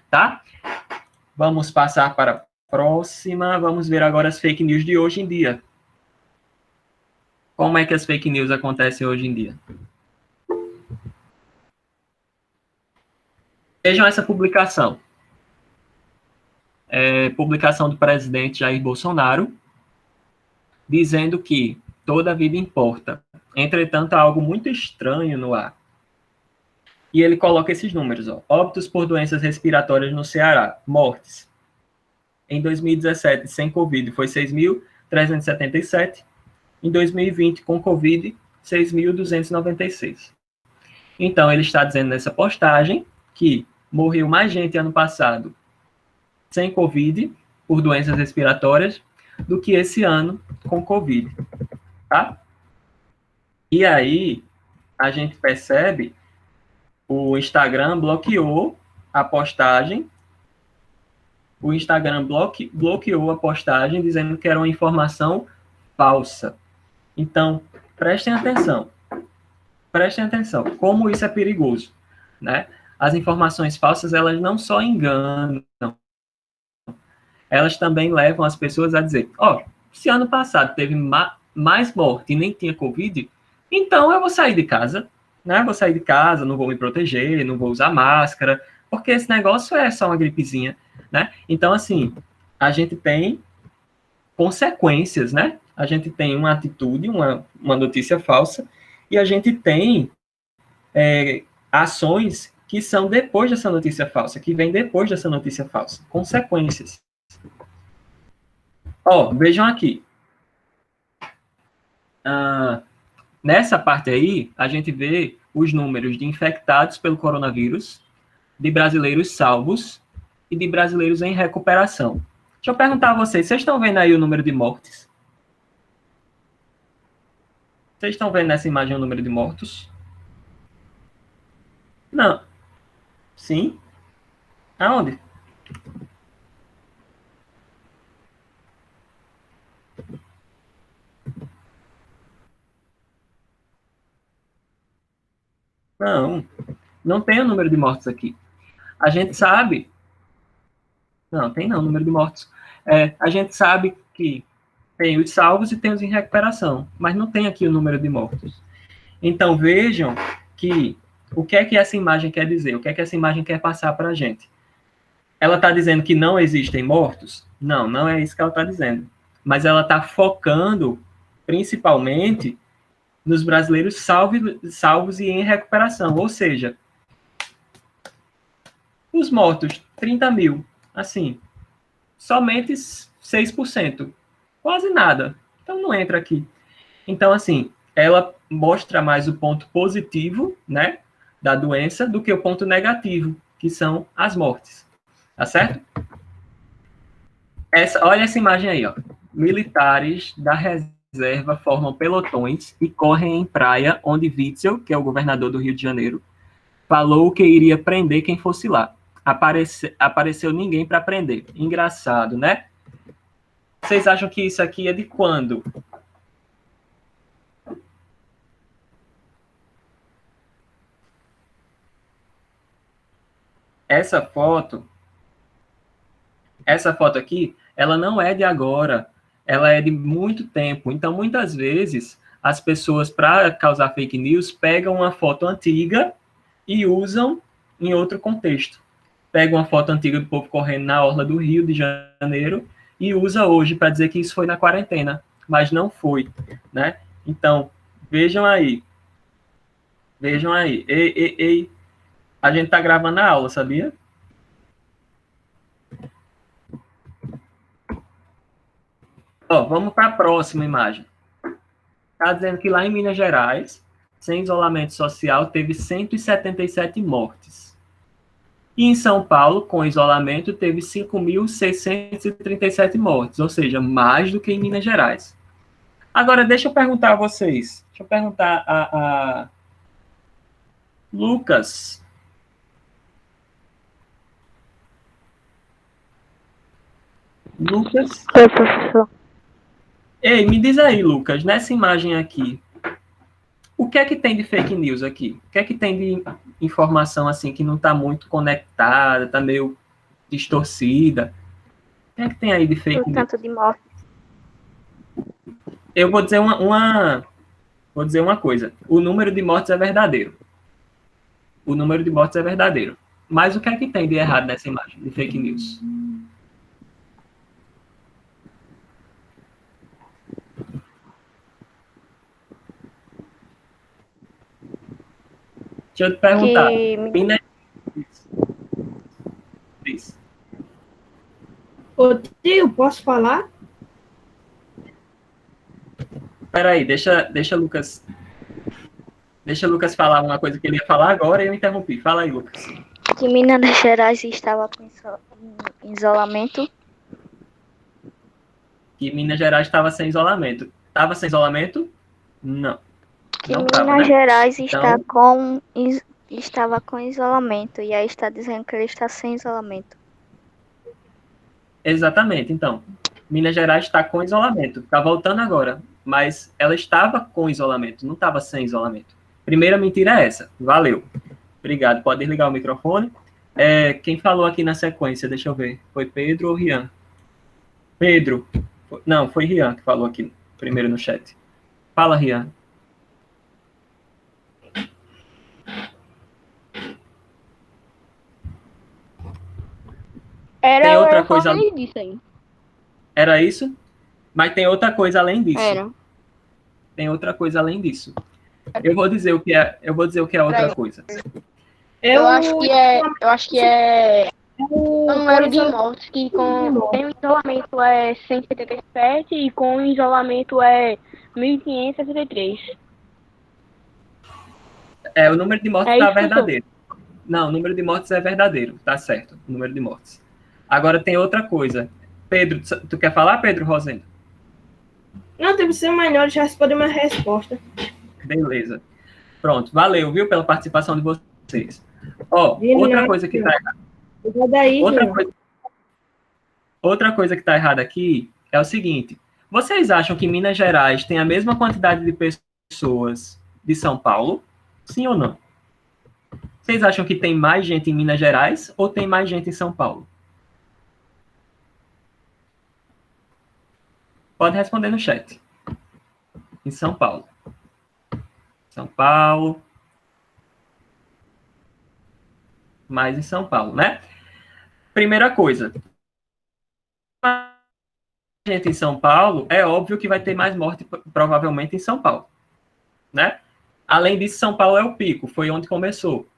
tá? Vamos passar para a próxima, vamos ver agora as fake news de hoje em dia. Como é que as fake news acontecem hoje em dia? Vejam essa publicação. Publicação do presidente Jair Bolsonaro, dizendo que toda a vida importa. Entretanto, há algo muito estranho no ar. E ele coloca esses números, ó. Óbitos por doenças respiratórias no Ceará. Mortes. Em 2017, sem Covid, foi 6.377. Em 2020, com Covid, 6.296. Então, ele está dizendo nessa postagem que morreu mais gente ano passado sem Covid, por doenças respiratórias, do que esse ano com Covid, tá? E aí, a gente percebe, o Instagram bloqueou a postagem, bloqueou a postagem dizendo que era uma informação falsa. Então, prestem atenção, como isso é perigoso, né? As informações falsas, elas não só enganam, elas também levam as pessoas a dizer, se ano passado teve mais morte e nem tinha Covid, então eu vou sair de casa, né? Vou sair de casa, não vou me proteger, não vou usar máscara, porque esse negócio é só uma gripezinha, né? Então, assim, a gente tem consequências, né? A gente tem uma atitude, uma notícia falsa, e a gente tem ações que são depois dessa notícia falsa, que vem depois dessa notícia falsa, consequências. Vejam aqui. Nessa parte aí, a gente vê os números de infectados pelo coronavírus, de brasileiros salvos e de brasileiros em recuperação. Deixa eu perguntar a vocês estão vendo aí o número de mortes? Vocês estão vendo nessa imagem o número de mortos? Não. Sim? Aonde? Não tem o número de mortos aqui. A gente sabe... Não, tem não, o número de mortos. A gente sabe que tem os salvos e tem os em recuperação, mas não tem aqui o número de mortos. Então, vejam que o que é que essa imagem quer dizer? O que é que essa imagem quer passar para a gente? Ela está dizendo que não existem mortos? Não, não é isso que ela está dizendo. Mas ela está focando, principalmente, nos brasileiros salvos e em recuperação. Ou seja, os mortos, 30 mil. Assim, somente 6%. Quase nada. Então, não entra aqui. Então, assim, ela mostra mais o ponto positivo, né, da doença do que o ponto negativo, que são as mortes. Tá certo? Olha essa imagem aí, ó. Militares da reserva formam pelotões e correm em praia onde Witzel, que é o governador do Rio de Janeiro, falou que iria prender quem fosse lá. apareceu ninguém para prender. Engraçado, né? Vocês acham que isso aqui é de quando? Essa foto aqui, ela não é de agora, ela é de muito tempo. Então, muitas vezes, as pessoas, para causar fake news, pegam uma foto antiga e usam em outro contexto. Pegam uma foto antiga do povo correndo na orla do Rio de Janeiro e usa hoje para dizer que isso foi na quarentena, mas não foi, né? Então, vejam aí. Vejam aí. Ei, a gente tá gravando a aula, sabia? Ó, vamos para a próxima imagem. Está dizendo que lá em Minas Gerais, sem isolamento social, teve 177 mortes. E em São Paulo, com isolamento, teve 5.637 mortes, ou seja, mais do que em Minas Gerais. Agora, deixa eu perguntar a vocês. Deixa eu perguntar a Lucas. Lucas? Oi, professor. Ei, me diz aí, Lucas, nessa imagem aqui, o que é que tem de fake news aqui? O que é que tem de informação assim que não está muito conectada, está meio distorcida? O que é que tem aí de fake O news? tanto de morte. Eu vou dizer vou dizer uma coisa. O número de mortes é verdadeiro. O número de mortes é verdadeiro. Mas o que é que tem de errado nessa imagem de fake news? Deixa eu te perguntar. Minas... Ô, tio, posso falar? Peraí, deixa Lucas falar uma coisa que ele ia falar agora e eu interrompi. Fala aí, Lucas. Que Minas Gerais estava com isolamento. Que Minas Gerais estava sem isolamento. Estava sem isolamento? Não. Que Não Minas tava, né? Gerais Então, estava com isolamento. E aí está dizendo que ele está sem isolamento. exatamente. Então, Minas Gerais está com isolamento. Está voltando agora. Mas ela estava com isolamento, não estava sem isolamento. Primeira mentira é essa. Valeu. Obrigado. Pode desligar o microfone. Quem falou aqui na sequência? Deixa eu ver. Foi Pedro ou Rian? Pedro. Não, foi Rian que falou aqui primeiro no chat. Fala, Rian. Tem outra coisa disso aí. Era isso? Mas tem outra coisa além disso. Era. Tem outra coisa além disso. Eu vou dizer o que é outra coisa. Eu acho que é o número de mortes que com o isolamento é 177 e com o isolamento é 1.563. O número de mortes está verdadeiro. Não, o número de mortes é verdadeiro, tá certo, o número de mortes. Agora tem outra coisa. Pedro, tu quer falar, Pedro Rosendo? Não, tem que ser melhor, já responder uma resposta. Beleza. Pronto, valeu, viu, pela participação de vocês. Ó, outra coisa que tá errada. Outra coisa que tá errada aqui é o seguinte. Vocês acham que Minas Gerais tem a mesma quantidade de pessoas de São Paulo? Sim ou não? Vocês acham que tem mais gente em Minas Gerais ou tem mais gente em São Paulo? Pode responder no chat. Em São Paulo. São Paulo. Mais em São Paulo, né? Primeira coisa. Gente em São Paulo, é óbvio que vai ter mais morte provavelmente em São Paulo, né? Além disso, São Paulo é o pico, foi onde começou.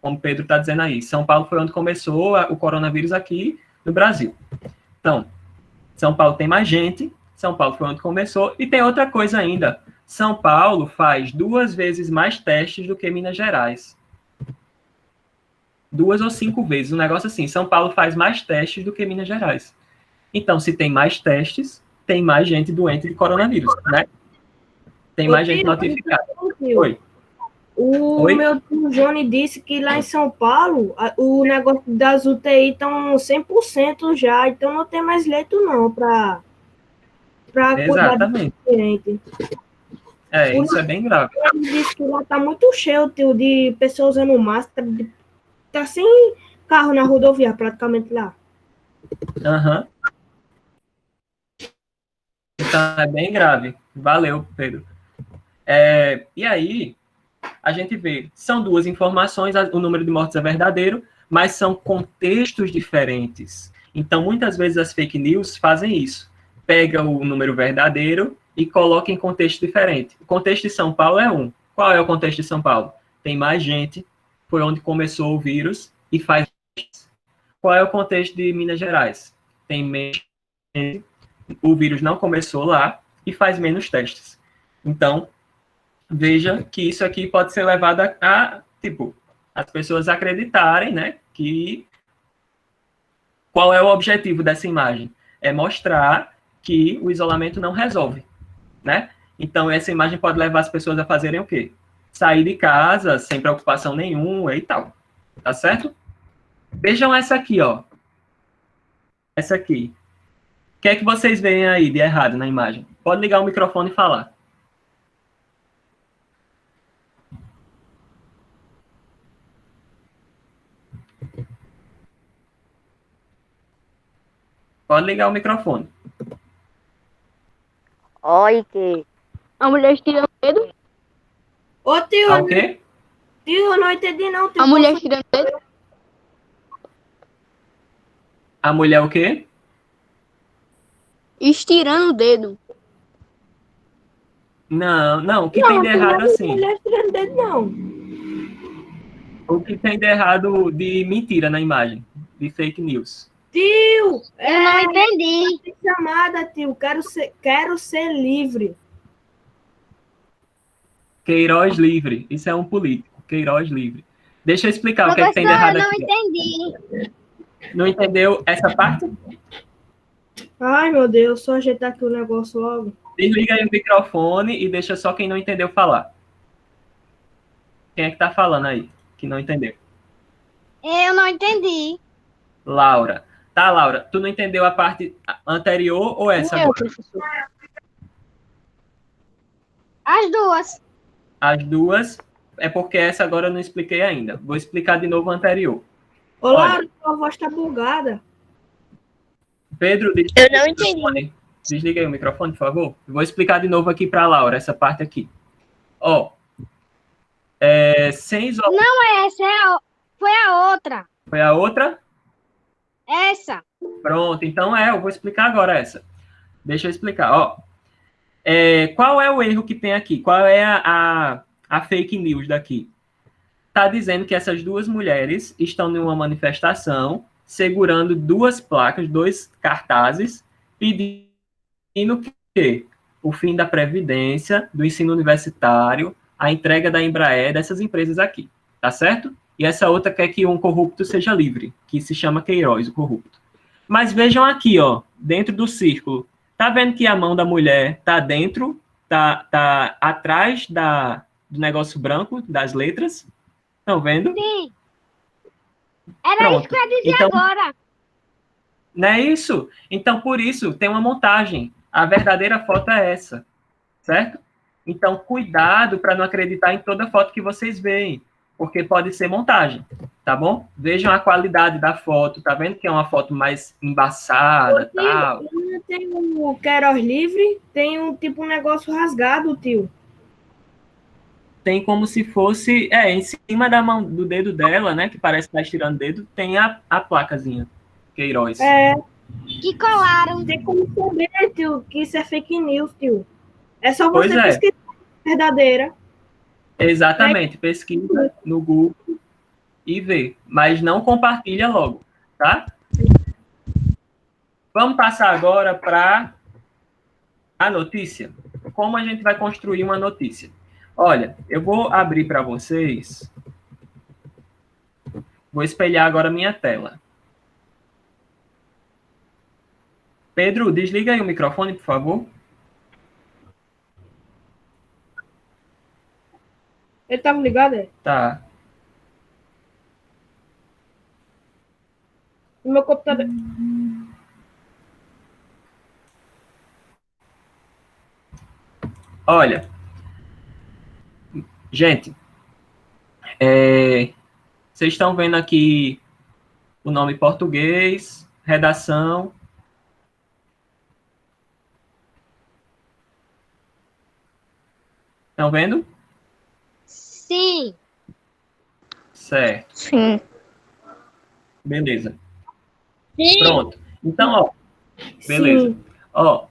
Como o Pedro está dizendo aí, São Paulo foi onde começou o coronavírus aqui no Brasil. Então, São Paulo tem mais gente, São Paulo foi onde começou, e tem outra coisa ainda. São Paulo faz 2 vezes mais testes do que Minas Gerais. 2 ou 5 vezes, um negócio assim. São Paulo faz mais testes do que Minas Gerais. Então, se tem mais testes, tem mais gente doente de coronavírus, né? Tem mais gente notificada. Oi. O Oi? meu tio Johnny disse que lá em São Paulo, o negócio das UTI estão 100% já, então não tem mais leito não para cuidar do Exatamente. paciente. Isso é bem grave. Ele disse que lá tá muito cheio, tio, de pessoas usando máscara, tá sem carro na rodovia praticamente lá. Aham. Então, é bem grave. Valeu, Pedro. E aí, a gente vê, são duas informações, o número de mortes é verdadeiro, mas são contextos diferentes. Então, muitas vezes as fake news fazem isso. Pega o número verdadeiro e coloca em contexto diferente. O contexto de São Paulo é um. Qual é o contexto de São Paulo? Tem mais gente, foi onde começou o vírus e faz. Qual é o contexto de Minas Gerais? Tem menos gente, o vírus não começou lá e faz menos testes. Então, veja que isso aqui pode ser levado tipo, as pessoas acreditarem, né, que qual é o objetivo dessa imagem? É mostrar que o isolamento não resolve, né? Então, essa imagem pode levar as pessoas a fazerem o quê? Sair de casa sem preocupação nenhuma e tal, tá certo? Vejam essa aqui, ó. Essa aqui. O que é que vocês veem aí de errado na imagem? Pode ligar o microfone e falar. Pode ligar o microfone. Olha que a mulher estirando o dedo. Ô, tio, Ah, o quê? tio, eu não entendi não. Tio, A mulher estirando o dedo. A mulher o quê? Estirando o dedo. Não, o que tem de errado assim? Mulher estirando o dedo, não. O que tem de errado de mentira na imagem? De fake news? Tio, Eu não entendi. chamada, tio, quero ser livre. Queiroz livre. Isso é um político. Queiroz livre. Deixa eu explicar o que é que tem de errado aqui. Entendi. Não entendeu essa parte? Ai, meu Deus, só ajeitar aqui o negócio logo. Desliga aí o microfone e deixa só quem não entendeu falar. Quem é que tá falando aí, que não entendeu? Eu não entendi. Laura. Tá, Laura, tu não entendeu a parte anterior ou essa agora? As duas. As duas, é porque essa agora eu não expliquei ainda. Vou explicar de novo a anterior. Ô, Laura, sua voz tá bugada. Pedro, Eu não entendi. Desliga aí o microfone, por favor. Vou explicar de novo aqui para a Laura, essa parte aqui. Ó, sem isolamento... Não é essa, foi a outra. Foi a outra? Essa. Pronto, então eu vou explicar agora essa. Deixa eu explicar, ó. Qual é o erro que tem aqui? Qual é a fake news daqui? Tá dizendo que essas duas mulheres estão em uma manifestação segurando duas placas, dois cartazes, pedindo que o fim da Previdência, do ensino universitário, a entrega da Embraer, dessas empresas aqui, tá certo? E essa outra quer que um corrupto seja livre, que se chama Queiroz, o corrupto. Mas vejam aqui, ó, dentro do círculo, tá vendo que a mão da mulher tá dentro, tá atrás do negócio branco, das letras? Estão vendo? Sim. Era Pronto. isso que eu ia dizer Então, agora. não é isso? Então, por isso, tem uma montagem. A verdadeira foto é essa, certo? Então, cuidado para não acreditar em toda foto que vocês veem, porque pode ser montagem, tá bom? Vejam a qualidade da foto, tá vendo que é uma foto mais embaçada, tal? Tem o Queiroz livre, tem um tipo um negócio rasgado, tio. Tem como se fosse, em cima da mão, do dedo dela, né, que parece que tá estirando o dedo, tem a placazinha, Queiroz. Que colaram. Tem como saber, tio, que isso é fake news, tio. É só Pois você pesquisar a verdadeira. Exatamente, pesquisa no Google e vê, mas não compartilha logo, tá? Vamos passar agora para a notícia. Como a gente vai construir uma notícia? Olha, eu vou abrir para vocês. Vou espelhar agora a minha tela. Pedro, desliga aí o microfone, por favor. Ele tava ligado, é? Tá. No meu computador. Olha, gente, vocês estão vendo aqui o nome português, redação. Estão vendo? Sim. Certo. Sim. Beleza. Sim. Pronto. Então, ó, beleza. Sim. Ó,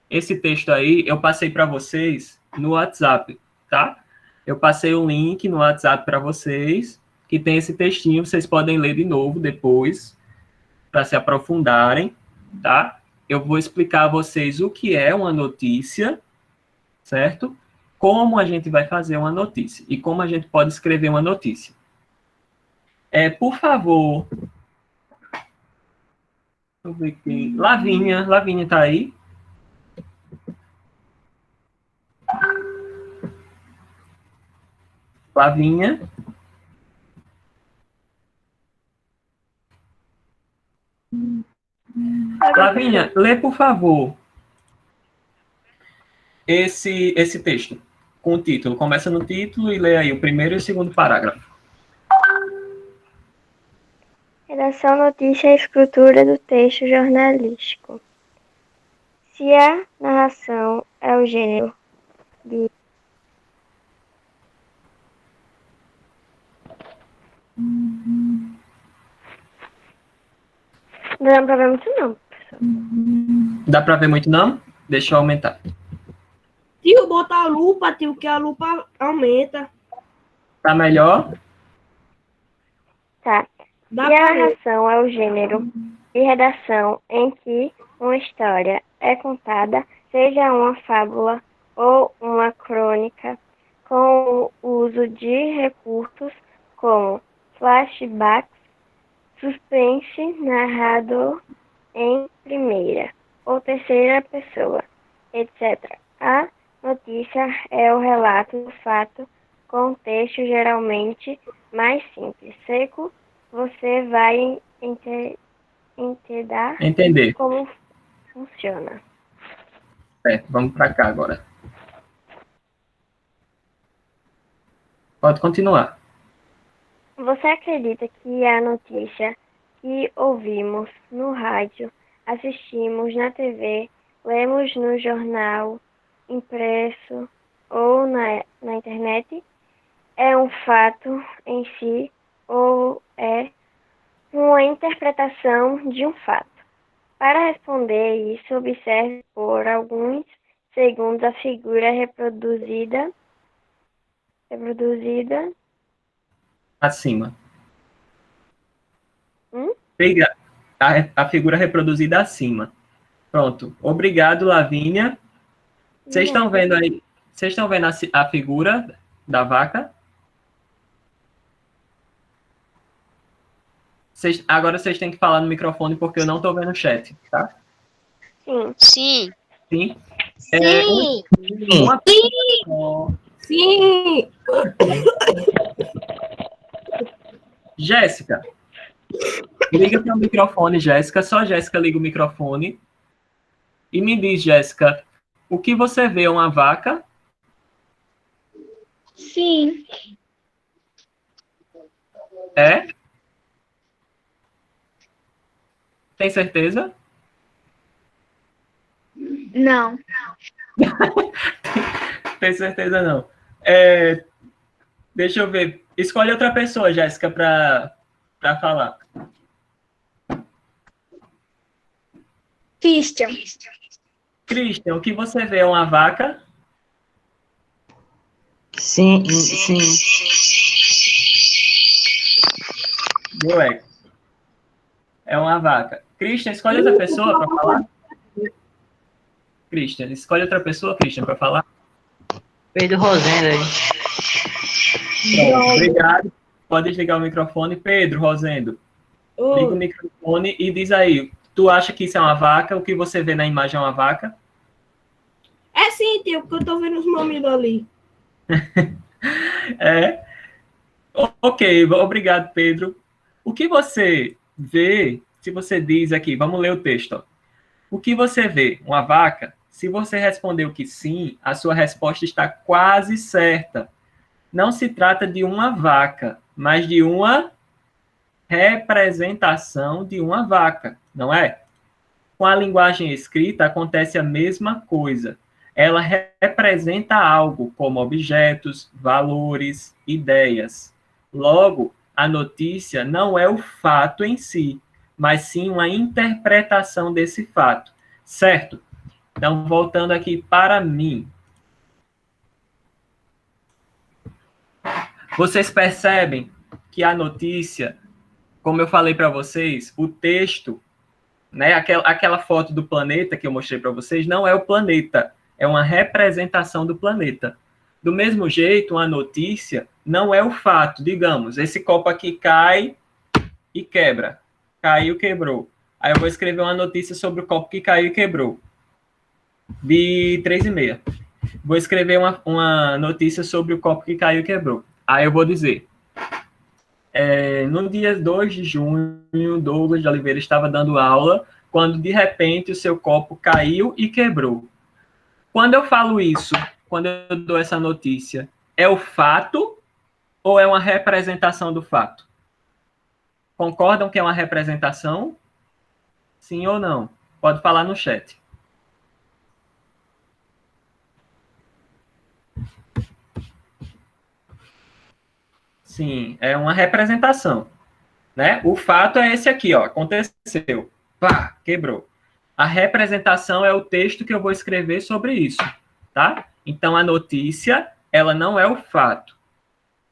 esse texto aí eu passei para vocês no WhatsApp, tá? Eu passei o link no WhatsApp para vocês, que tem esse textinho, vocês podem ler de novo depois, para se aprofundarem, tá? Eu vou explicar a vocês o que é uma notícia, certo? Como a gente vai fazer uma notícia e como a gente pode escrever uma notícia. Por favor, deixa eu ver quem... Lavínia tá aí? Lavínia. Lavínia, lê, por favor, esse texto com o título. Começa no título e lê aí o primeiro e o segundo parágrafo. Redação, notícia e escritura do texto jornalístico. Se a narração é o gênero de... Não dá pra ver muito não, pessoal. Dá para ver muito, não? Deixa eu aumentar. Tio, bota a lupa, tio, que a lupa aumenta. Tá melhor? Tá. Dá Se a pra ver. narração é o gênero de redação em que uma história é contada, seja uma fábula ou uma crônica, com o uso de recursos como flashbacks, suspense narrado em primeira ou terceira pessoa, etc. A notícia é o relato do fato com texto geralmente mais simples, seco. Você vai Entender. como funciona. Certo, vamos para cá agora. Pode continuar. Você acredita que a notícia que ouvimos no rádio, assistimos na TV, lemos no jornal impresso ou na internet é um fato em si ou é uma interpretação de um fato? Para responder isso, observe por alguns segundos a figura reproduzida Acima. Hum? A figura reproduzida acima. Pronto. Obrigado, Lavínia. Vocês estão vendo aí? Vocês estão vendo a figura da vaca? Agora vocês têm que falar no microfone porque eu não estou vendo o chat, tá? Sim. Sim? Sim. Sim. Jéssica, liga para o microfone, Jéssica. Só Jéssica liga o microfone. E me diz, Jéssica, o que você vê? Uma vaca? Sim. É? Tem certeza? Não. Tem certeza não. Deixa eu ver. Escolhe outra pessoa, Jéssica, para falar. Christian. Christian, o que você vê? Uma vaca? Sim. Deu eco. É uma vaca. Christian, escolhe outra pessoa para falar. Christian, escolhe outra pessoa, Christian, para falar. Pedro Rosendo aí. Pronto, obrigado. Pode desligar o microfone. Pedro Rosendo, liga o microfone e diz aí, tu acha que isso é uma vaca? O que você vê na imagem é uma vaca? É sim, tio, porque eu tô vendo os mamilos ali. É. Ok, obrigado, Pedro. O que você vê, se você diz aqui, vamos ler o texto. Ó. O que você vê? Uma vaca? Se você respondeu que sim, a sua resposta está quase certa. Não se trata de uma vaca, mas de uma representação de uma vaca, não é? Com a linguagem escrita acontece a mesma coisa. Ela representa algo, como objetos, valores, ideias. Logo, a notícia não é o fato em si, mas sim uma interpretação desse fato. Certo? Então, voltando aqui para mim. Vocês percebem que a notícia, como eu falei para vocês, o texto, né, aquela foto do planeta que eu mostrei para vocês, não é o planeta, é uma representação do planeta. Do mesmo jeito, uma notícia não é o fato. Digamos, esse copo aqui cai e quebra. Caiu, quebrou. Aí eu vou escrever uma notícia sobre o copo que caiu e quebrou. De 3h30. Vou escrever uma notícia sobre o copo que caiu e quebrou. Aí eu vou dizer, no dia 2 de junho, Douglas de Oliveira estava dando aula, quando de repente o seu copo caiu e quebrou. Quando eu falo isso, quando eu dou essa notícia, é o fato ou é uma representação do fato? Concordam que é uma representação? Sim ou não? Pode falar no chat. Sim, é uma representação, né? O fato é esse aqui, ó, aconteceu, pá, quebrou. A representação é o texto que eu vou escrever sobre isso, tá? Então, a notícia, ela não é o fato.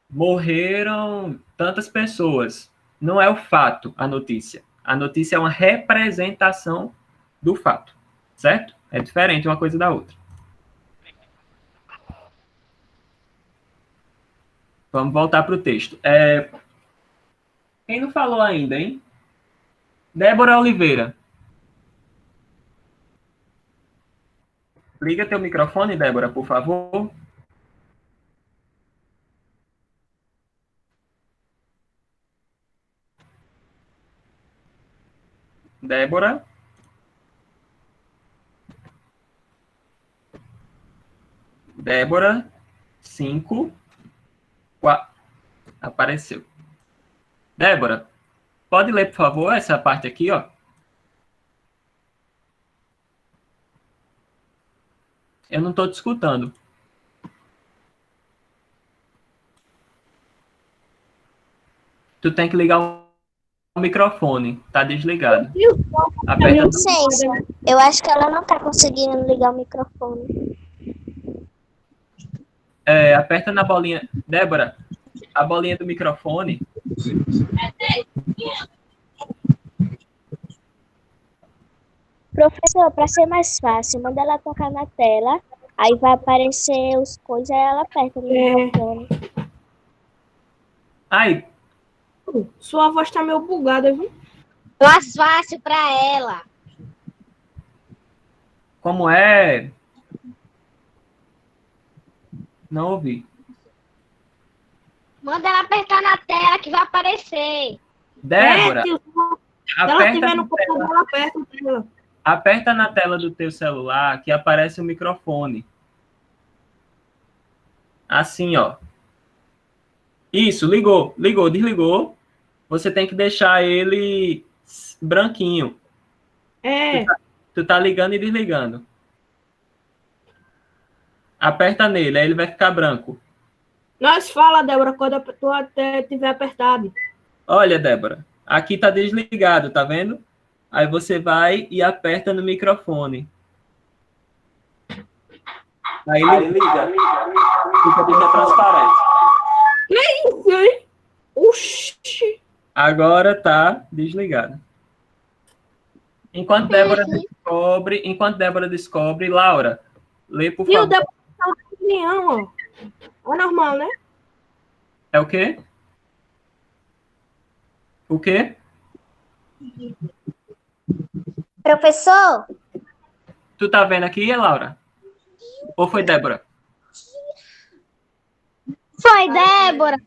Morreram tantas pessoas. Não é o fato, a notícia. A notícia é uma representação do fato, certo? É diferente uma coisa da outra. Vamos voltar para o texto. Quem não falou ainda, hein? Débora Oliveira. Liga teu microfone, Débora, por favor. Débora. Débora. 5, 4. Apareceu. Débora, pode ler, por favor, essa parte aqui, ó. Eu não estou te escutando. Tu tem que ligar o microfone. Tá desligado. Aperta Licença, eu acho que ela não tá conseguindo ligar o microfone. Aperta na bolinha. Débora, a bolinha do microfone. Professor, para ser mais fácil, manda ela tocar na tela, aí vai aparecer os coisas, aí ela aperta no microfone. Ai. Sua voz tá meio bugada, viu? Mais fácil para ela. Como é? Não ouvi. Manda ela apertar na tela que vai aparecer. Débora, Se ela tiver no computador, ela aperta. Aperta na tela do teu celular que aparece o microfone. Assim, ó. Isso, ligou, desligou. Você tem que deixar ele branquinho. Tu tá ligando e desligando. Aperta nele, aí ele vai ficar branco. Nós fala, Débora, quando tu até tiver apertado. Olha, Débora, aqui tá desligado, tá vendo? Aí você vai e aperta no microfone. Aí liga. Fica transparente. Que isso, hein? Oxi. Agora tá desligado. Enquanto Débora descobre, Laura, lê, por favor. E o Débora tá na reunião, ó. É normal, né? É o quê? O quê? Professor? Tu tá vendo aqui, Laura? Ou foi Débora? Foi, Débora.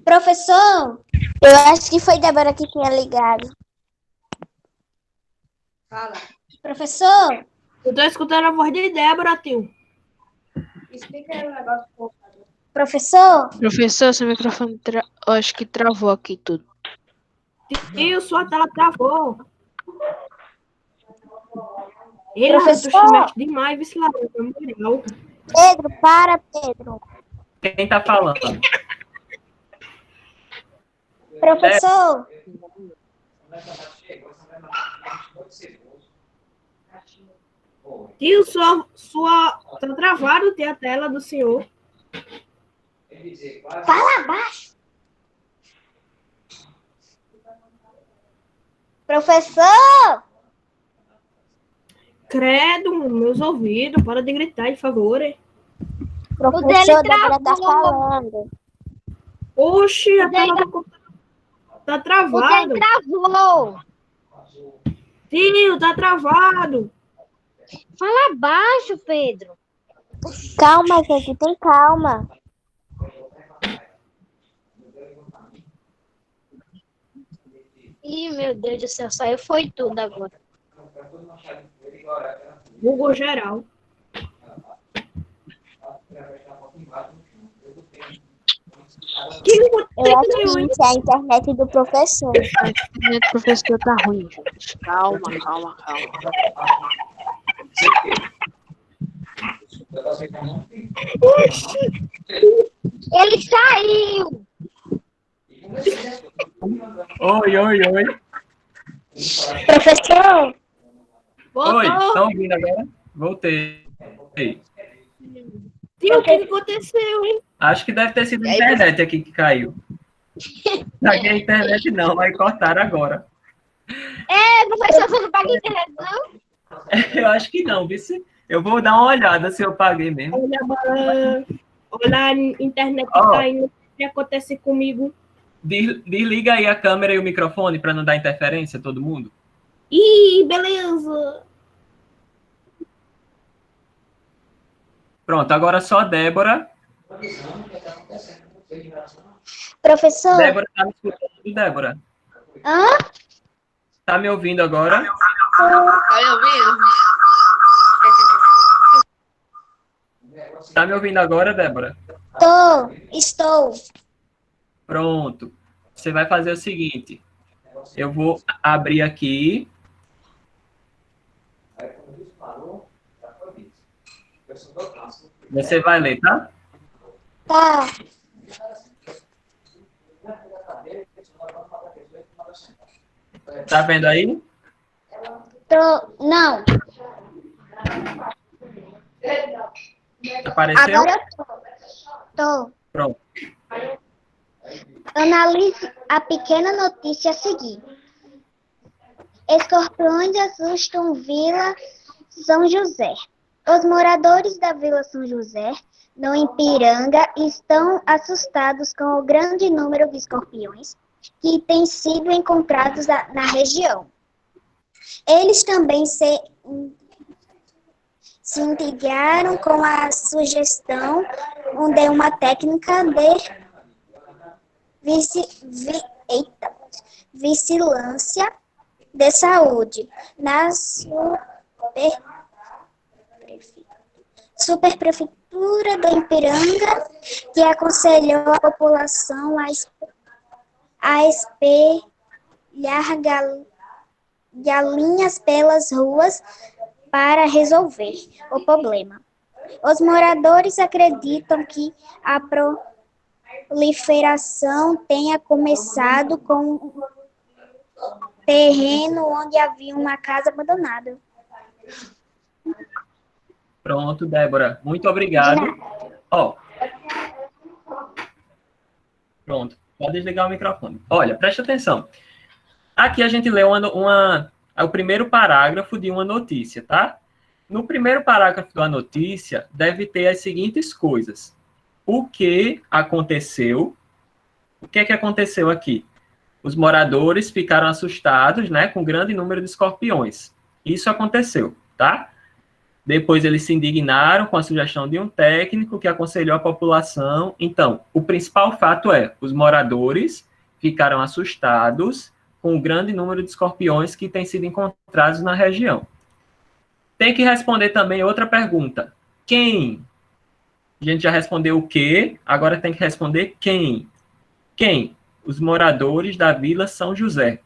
Professor, eu acho que foi Débora que tinha ligado. Fala. Professor? Eu tô escutando a voz de Débora, tio. Explica aí o negócio. Professor? Professor, seu microfone acho que travou aqui tudo. Tio, sua tela travou. Ele Professor? tu mexe demais, vice lá, moral. Pedro, para, Pedro. Quem tá falando? Professor? Tio, tá travado, tem a tela do senhor. Fala abaixo. Professor? Credo, meus ouvidos, para de gritar, por favor. Professor, Débora tá falando. Oxi, a tela do computador tá travado. O dele travou. Tio, tá travado. Fala abaixo, Pedro. Calma, gente, tem calma. Ih, meu Deus do céu, saiu foi tudo agora. Google geral. Eu acho que isso é a internet do professor. A internet do professor tá ruim, gente. Calma. Ele saiu. Oi. Professor? Oi, estão ouvindo agora? Voltei. Tio, o que aconteceu, hein? Acho que deve ter sido a internet aqui que caiu. Paguei a internet não, vai cortar agora. Professor, você não paga internet, não? Eu acho que não, vice. Eu vou dar uma olhada se eu paguei mesmo. Olha a internet caindo. O que acontece comigo? Desliga aí a câmera e o microfone para não dar interferência a todo mundo. Ih, beleza. Pronto, agora só a Débora. Professor? Débora, tá me escutando, Débora? Hã? Tá me ouvindo agora? Tá me ouvindo? Tá me ouvindo agora, Débora? Estou. Pronto. Você vai fazer o seguinte. Eu vou abrir aqui. Você vai ler, tá? Tá. Tá vendo aí? Não. Apareceu? Agora eu tô. Pronto. Analise a pequena notícia a seguir. Escorpiões assustam Vila São José. Os moradores da Vila São José, no Ipiranga, estão assustados com o grande número de escorpiões que têm sido encontrados na região. Eles também se intrigaram com a sugestão de uma técnica de vigilância de saúde na superprefeitura do Ipiranga, que aconselhou a população a espelhar galinhas pelas ruas para resolver o problema. Os moradores acreditam que a proliferação tenha começado com um terreno onde havia uma casa abandonada. Pronto, Débora. Muito obrigado. Ó. Pronto. Pode desligar o microfone. Olha, presta atenção. Aqui a gente leu o primeiro parágrafo de uma notícia, tá? No primeiro parágrafo da notícia, deve ter as seguintes coisas. O que aconteceu? O que é que aconteceu aqui? Os moradores ficaram assustados, né, com um grande número de escorpiões. Isso aconteceu, tá? Depois eles se indignaram com a sugestão de um técnico que aconselhou a população. Então, o principal fato é, os moradores ficaram assustados com o grande número de escorpiões que têm sido encontrados na região. Tem que responder também outra pergunta. Quem? A gente já respondeu o quê, agora tem que responder quem. Quem? Os moradores da Vila São José.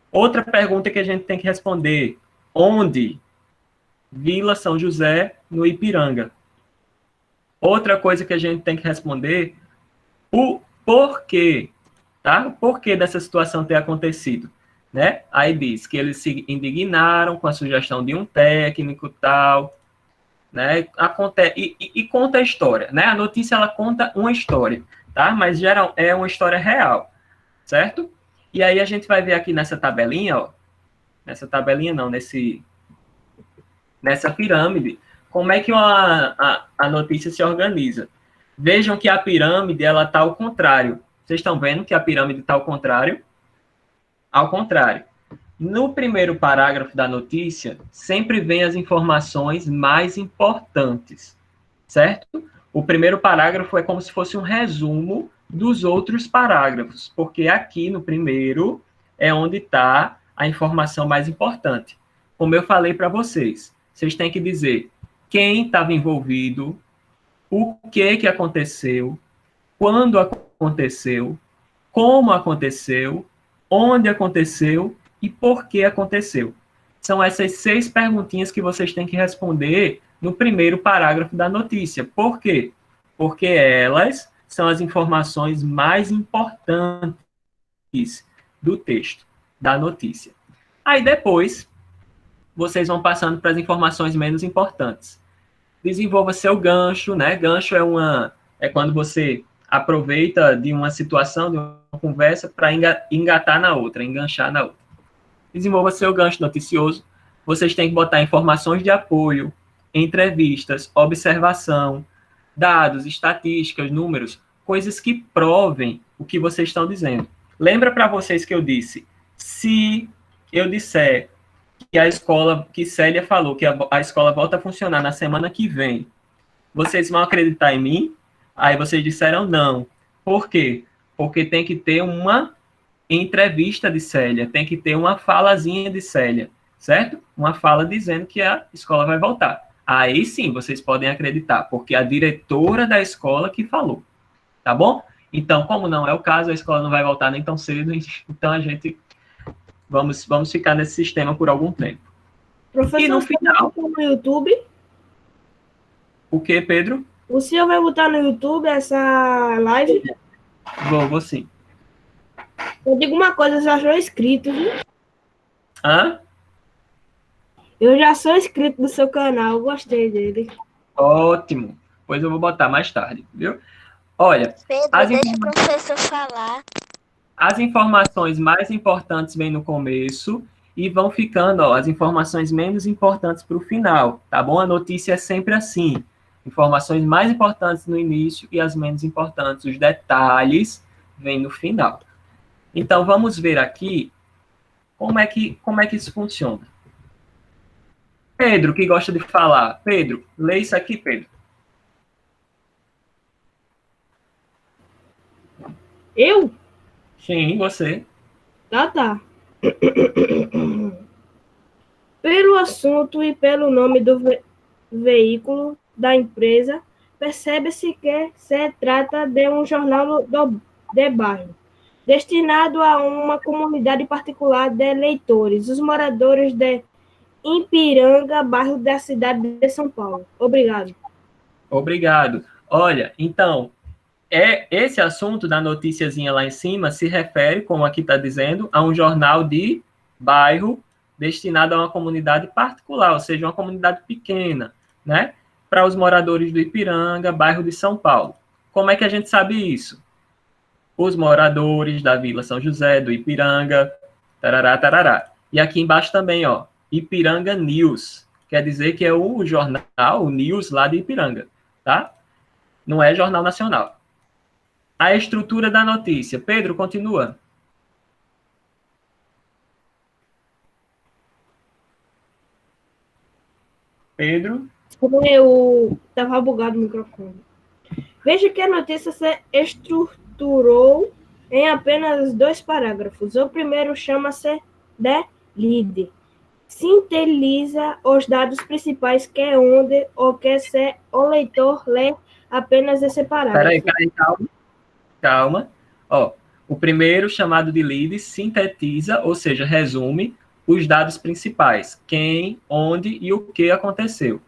Outra pergunta que a gente tem que responder. Onde? Vila São José, no Ipiranga. Outra coisa que a gente tem que responder, o porquê, tá? O porquê dessa situação ter acontecido, né? Aí diz que eles se indignaram com a sugestão de um técnico, tal, né? E conta a história, né? A notícia, ela conta uma história, tá? Mas geral, é uma história real, certo? E aí a gente vai ver aqui nessa tabelinha, ó, nessa tabelinha não, nessa pirâmide, como é que a notícia se organiza. Vejam que a pirâmide, ela está ao contrário. Vocês estão vendo que a pirâmide está ao contrário? Ao contrário. No primeiro parágrafo da notícia, sempre vem as informações mais importantes, certo? O primeiro parágrafo é como se fosse um resumo dos outros parágrafos, porque aqui no primeiro é onde está a informação mais importante. Como eu falei para vocês, vocês têm que dizer quem estava envolvido, o que aconteceu, quando aconteceu, como aconteceu, onde aconteceu e por que aconteceu. São essas 6 perguntinhas que vocês têm que responder no primeiro parágrafo da notícia. Por quê? Porque elas são as informações mais importantes do texto, da notícia. Aí depois, vocês vão passando para as informações menos importantes. Desenvolva seu gancho, né? Gancho é quando você aproveita de uma situação, de uma conversa, para engatar na outra, enganchar na outra. Desenvolva seu gancho noticioso. Vocês têm que botar informações de apoio, entrevistas, observação, dados, estatísticas, números, coisas que provem o que vocês estão dizendo. Lembra para vocês que eu disse, se eu disser que a escola, que Célia falou, que a escola volta a funcionar na semana que vem, vocês vão acreditar em mim? Aí vocês disseram não. Por quê? Porque tem que ter uma entrevista de Célia, tem que ter uma falazinha de Célia, certo? Uma fala dizendo que a escola vai voltar. Aí sim, vocês podem acreditar, porque a diretora da escola que falou, tá bom? Então, como não é o caso, a escola não vai voltar nem tão cedo, então a gente vamos ficar nesse sistema por algum tempo. Professor, e no final, no YouTube? O que, Pedro? O senhor vai botar no YouTube essa live? Vou sim. Eu digo uma coisa, eu já sou inscrito, viu? Hã? Eu já sou inscrito do seu canal, eu gostei dele. Ótimo. Pois eu vou botar mais tarde, viu? Olha, Pedro, deixa o professor falar. As informações mais importantes vêm no começo e vão ficando, ó, as informações menos importantes para o final, tá bom? A notícia é sempre assim. Informações mais importantes no início e as menos importantes, os detalhes, vêm no final. Então, vamos ver aqui como é que isso funciona. Pedro, que gosta de falar. Pedro, lê isso aqui, Pedro. Eu? Sim, você. Tá. Pelo assunto e pelo nome do veículo da empresa, percebe-se que se trata de um jornal de bairro, destinado a uma comunidade particular de leitores, os moradores de Ipiranga, bairro da cidade de São Paulo. Obrigado. Obrigado. Olha, então, esse assunto da noticiazinha lá em cima se refere, como aqui está dizendo, a um jornal de bairro destinado a uma comunidade particular, ou seja, uma comunidade pequena, né? Para os moradores do Ipiranga, bairro de São Paulo. Como é que a gente sabe isso? Os moradores da Vila São José, do Ipiranga, tarará, tarará. E aqui embaixo também, ó, Ipiranga News, quer dizer que é o jornal, o News lá de Ipiranga, tá? Não é jornal nacional. A estrutura da notícia. Pedro, continua. Pedro? Eu estava bugado o microfone. Veja que a notícia se estruturou em apenas 2 parágrafos. O primeiro chama-se The Lead. Sintetiza os dados principais que é onde ou que se o leitor lê apenas esse parágrafo. Peraí, calma. Ó, o primeiro, chamado de lead, sintetiza, ou seja, resume os dados principais. Quem, onde e o que aconteceu.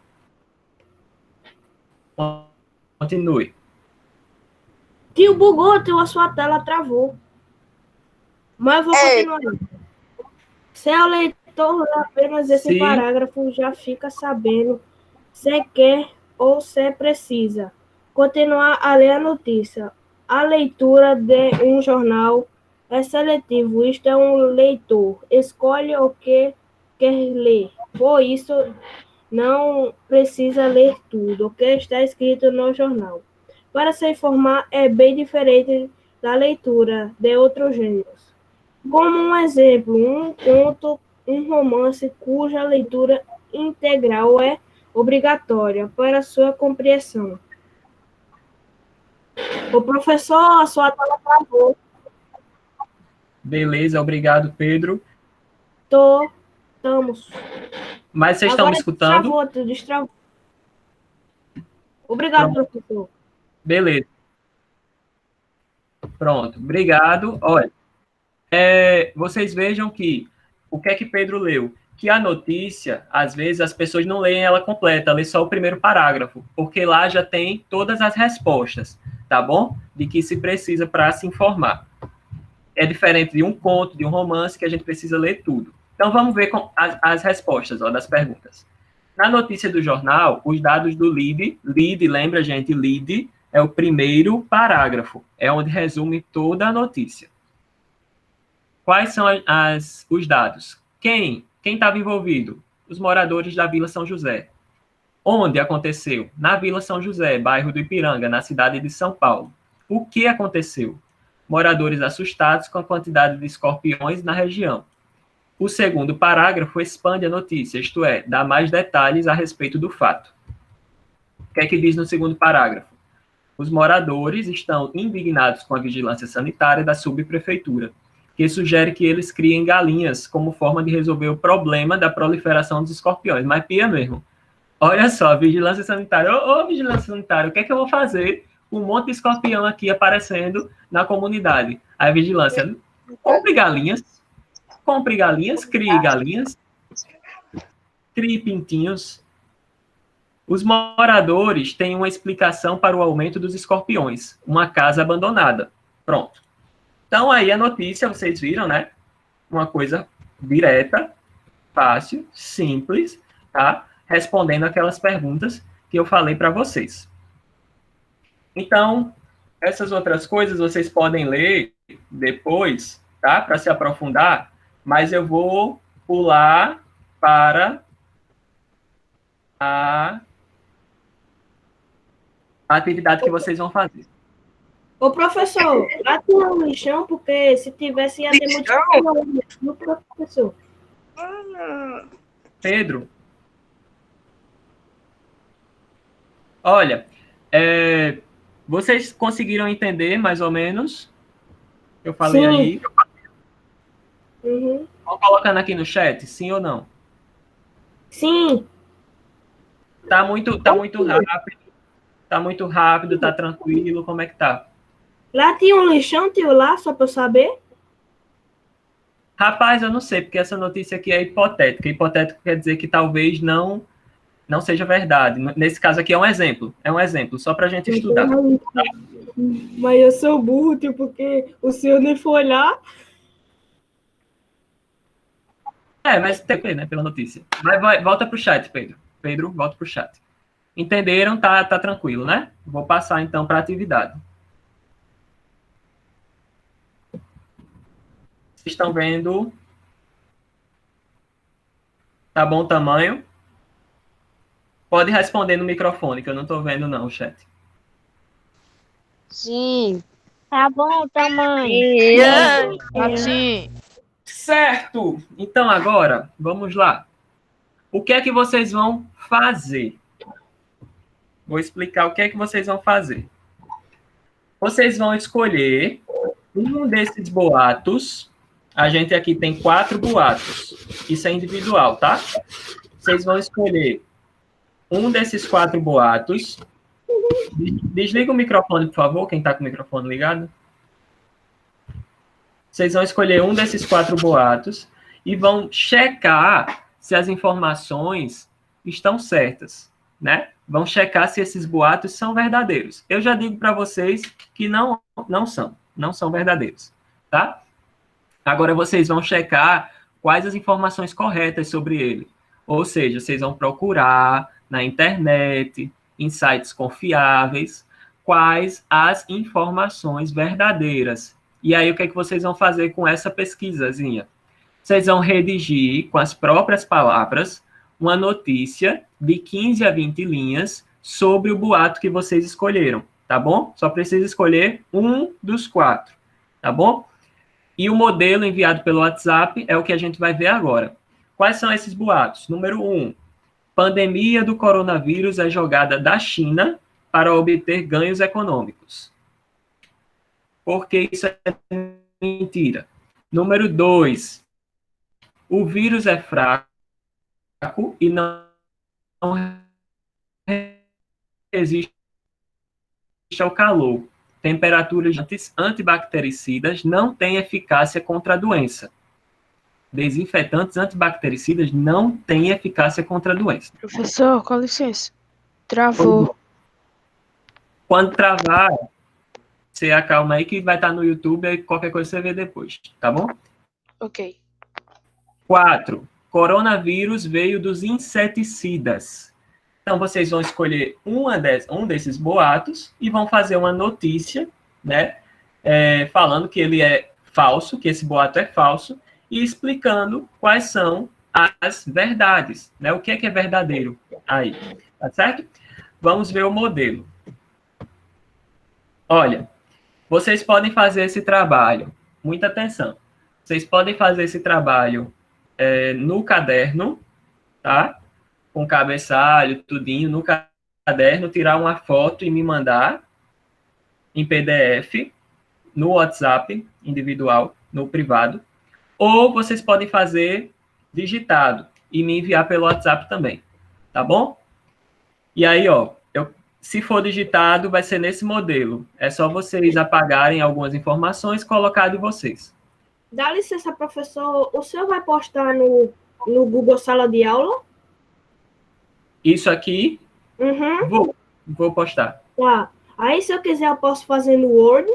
Continue. Tio bugou, tio, a sua tela travou. Mas eu vou continuar. Se o leitor lê apenas esse parágrafo, já fica sabendo se quer ou se precisa continuar a ler a notícia. A leitura de um jornal é seletivo, isto é, um leitor escolhe o que quer ler. Por isso, não precisa ler tudo o que está escrito no jornal. Para se informar, é bem diferente da leitura de outros gêneros. Como um exemplo, um conto, um romance cuja leitura integral é obrigatória para sua compreensão. O professor, a sua tela travou. Beleza, obrigado, Pedro. Estamos. Mas vocês estão me escutando? Destravou. Obrigado, professor. Beleza. Pronto, obrigado. Olha, vocês vejam que o que é que Pedro leu? Que a notícia, às vezes, as pessoas não leem ela completa, lê só o primeiro parágrafo, porque lá já tem todas as respostas, tá bom? De que se precisa para se informar. É diferente de um conto, de um romance, que a gente precisa ler tudo. Então, vamos ver as respostas das perguntas. Na notícia do jornal, os dados do lead, lembra, gente, lead é o primeiro parágrafo, é onde resume toda a notícia. Quais são os dados? Quem estava envolvido? Os moradores da Vila São José. Onde aconteceu? Na Vila São José, bairro do Ipiranga, na cidade de São Paulo. O que aconteceu? Moradores assustados com a quantidade de escorpiões na região. O segundo parágrafo expande a notícia, isto é, dá mais detalhes a respeito do fato. O que é que diz no segundo parágrafo? Os moradores estão indignados com a vigilância sanitária da subprefeitura, que sugere que eles criem galinhas como forma de resolver o problema da proliferação dos escorpiões. Mas pia mesmo. Olha só, vigilância sanitária. Ô, vigilância sanitária, o que é que eu vou fazer com um monte de escorpião aqui aparecendo na comunidade? A vigilância, compre galinhas, crie pintinhos. Os moradores têm uma explicação para o aumento dos escorpiões. Uma casa abandonada. Pronto. Então, aí a notícia, vocês viram, né? Uma coisa direta, fácil, simples, tá? Respondendo aquelas perguntas que eu falei para vocês. Então, essas outras coisas vocês podem ler depois, tá? Para se aprofundar, mas eu vou pular para a atividade que vocês vão fazer. Ô, professor, lá tem um lixão, porque se tivesse ia ter muito no professor. Pedro? Olha, vocês conseguiram entender mais ou menos? Eu falei aí. Uhum. Vão colocando aqui no chat, sim ou não? Sim. Tá muito rápido. Tá muito rápido, tá tranquilo, como é que tá? Lá tinha um lixão, tio, lá, só para eu saber? Rapaz, eu não sei, porque essa notícia aqui é hipotética. Hipotético quer dizer que talvez não seja verdade. Nesse caso aqui é um exemplo, só para a gente estudar. Mas eu sou burro, tio, porque o senhor nem foi olhar. Mas tem que ver, né, pela notícia. Mas volta pro chat, Pedro. Pedro, volta pro chat. Entenderam? Tá tranquilo, né? Vou passar, então, para a atividade. Vocês estão vendo? Tá bom o tamanho? Pode responder no microfone, que eu não estou vendo não, chat. Sim. Tá bom o tamanho. Sim. Certo. Então, agora, vamos lá. O que é que vocês vão fazer? Vou explicar o que é que vocês vão fazer. Vocês vão escolher um desses boatos. A gente aqui tem 4 boatos. Isso é individual, tá? Vocês vão escolher um desses 4 boatos. Desliga o microfone, por favor, quem está com o microfone ligado. Vocês vão escolher um desses 4 boatos e vão checar se as informações estão certas, né? Vão checar se esses boatos são verdadeiros. Eu já digo para vocês que não são verdadeiros, tá? Agora vocês vão checar quais as informações corretas sobre ele. Ou seja, vocês vão procurar na internet, em sites confiáveis, quais as informações verdadeiras. E aí, o que é que vocês vão fazer com essa pesquisazinha? Vocês vão redigir, com as próprias palavras, uma notícia de 15 a 20 linhas sobre o boato que vocês escolheram, tá bom? Só precisa escolher um dos 4, tá bom? E o modelo enviado pelo WhatsApp é o que a gente vai ver agora. Quais são esses boatos? Número 1, pandemia do coronavírus é jogada da China para obter ganhos econômicos. Porque isso é mentira. Número 2, o vírus é fraco e não resiste ao calor. Temperaturas antibactericidas não têm eficácia contra a doença. Desinfetantes antibactericidas não têm eficácia contra a doença. Professor, com licença. Travou. Quando travar, você acalma aí que vai estar no YouTube, aí qualquer coisa você vê depois, tá bom? Ok. 4. Coronavírus veio dos inseticidas. Então, vocês vão escolher um desses boatos e vão fazer uma notícia, né, falando que ele é falso, que esse boato é falso, e explicando quais são as verdades, né, o que é verdadeiro aí, tá certo? Vamos ver o modelo. Olha, vocês podem fazer esse trabalho, muita atenção, vocês podem fazer esse trabalho no caderno, tá? Com cabeçalho, tudinho, no caderno, tirar uma foto e me mandar em PDF, no WhatsApp individual, no privado, ou vocês podem fazer digitado e me enviar pelo WhatsApp também, tá bom? E aí, ó, se for digitado, vai ser nesse modelo. É só vocês apagarem algumas informações e colocar de vocês. Dá licença, professor, o senhor vai postar no Google Sala de Aula? Isso aqui, vou postar. Tá. Aí, se eu quiser, eu posso fazer no Word?